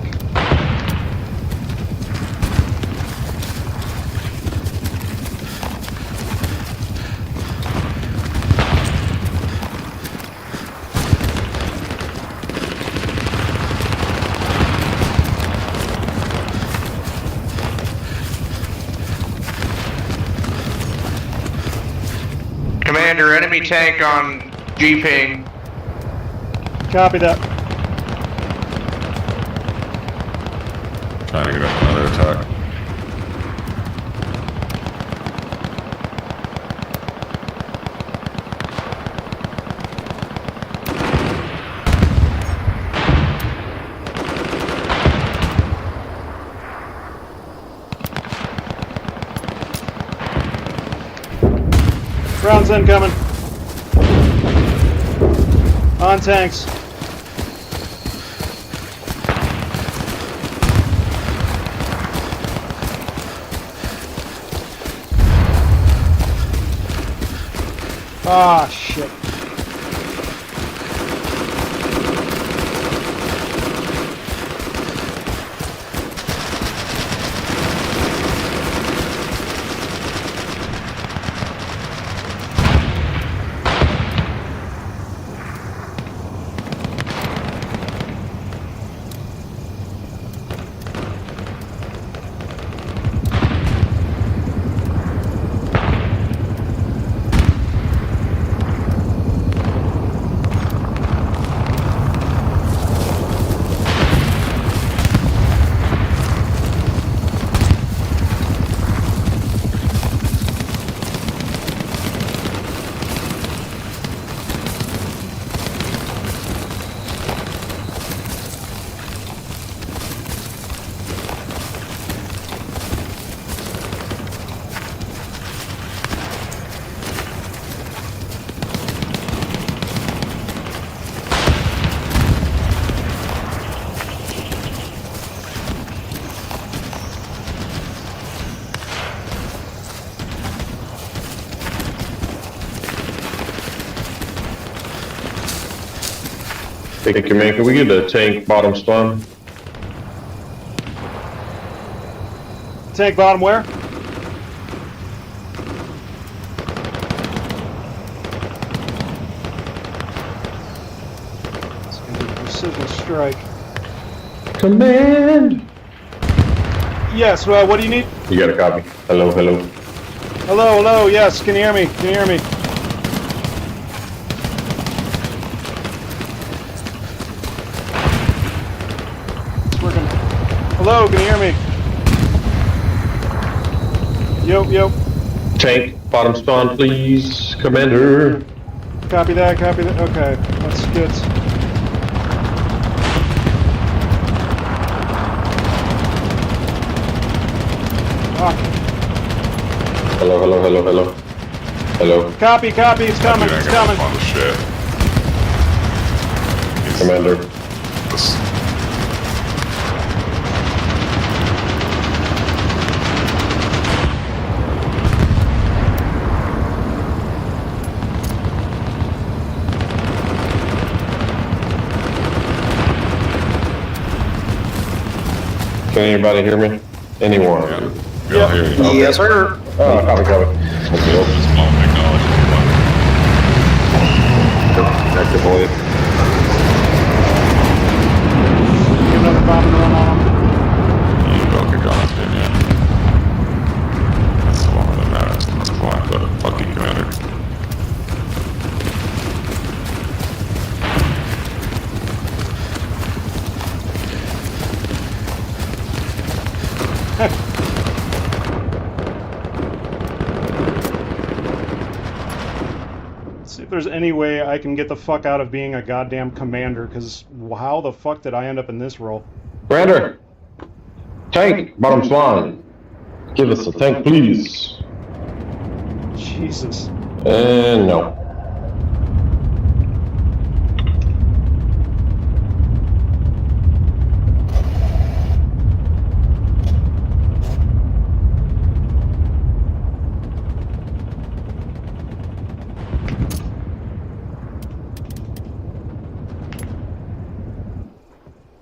Commander, enemy tank on G-ping. Copy that. Trying to get up another attack. Rounds incoming. On tanks. Ah, shit. Thank you, man. Can we get a tank bottom spawn? Tank bottom where? It's gonna be precision strike. Command! Yes, well, what do you need? You got a copy. Hello, hello. Hello, hello, yes, can you hear me? Can you hear me? It's working. Hello, can you hear me? Yo, yo. Tank bottom spawn, please, Commander. Copy that, copy that. Okay, that's good. Fuck. Hello, hello, hello, hello. Hello. Copy, copy, it's coming, it's coming. Oh shit. Commander. This, Can anybody hear me? Anyone? we all hear you. Okay. Yes, sir. Oh, copy, copy. Small technology. Active void. Get another bomb to run on them. You broke your guns, didn't you? there's any way I can get the fuck out of being a goddamn commander, because how the fuck did I end up in this role? Commander! Tank, bottom line. Give us a tank, please. Jesus. And no.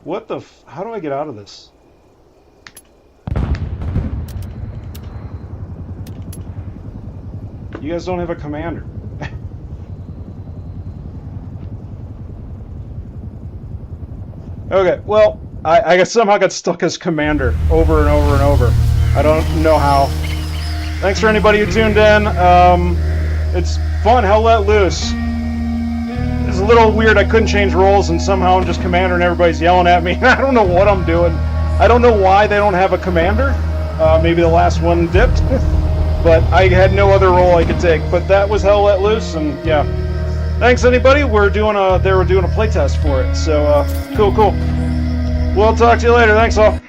What the how do I get out of this? You guys don't have a commander. Okay, well, I somehow got stuck as commander over and over and over. I don't know how. Thanks for anybody who tuned in. It's fun. Hell let loose. It's a little weird. I couldn't change roles, and somehow I'm just commander, and everybody's yelling at me. I don't know what I'm doing. I don't know why they don't have a commander. Maybe the last one dipped, but I had no other role I could take. But that was hell let loose, and yeah. Thanks, anybody. They were doing a playtest for it. So cool. We'll talk to you later. Thanks all.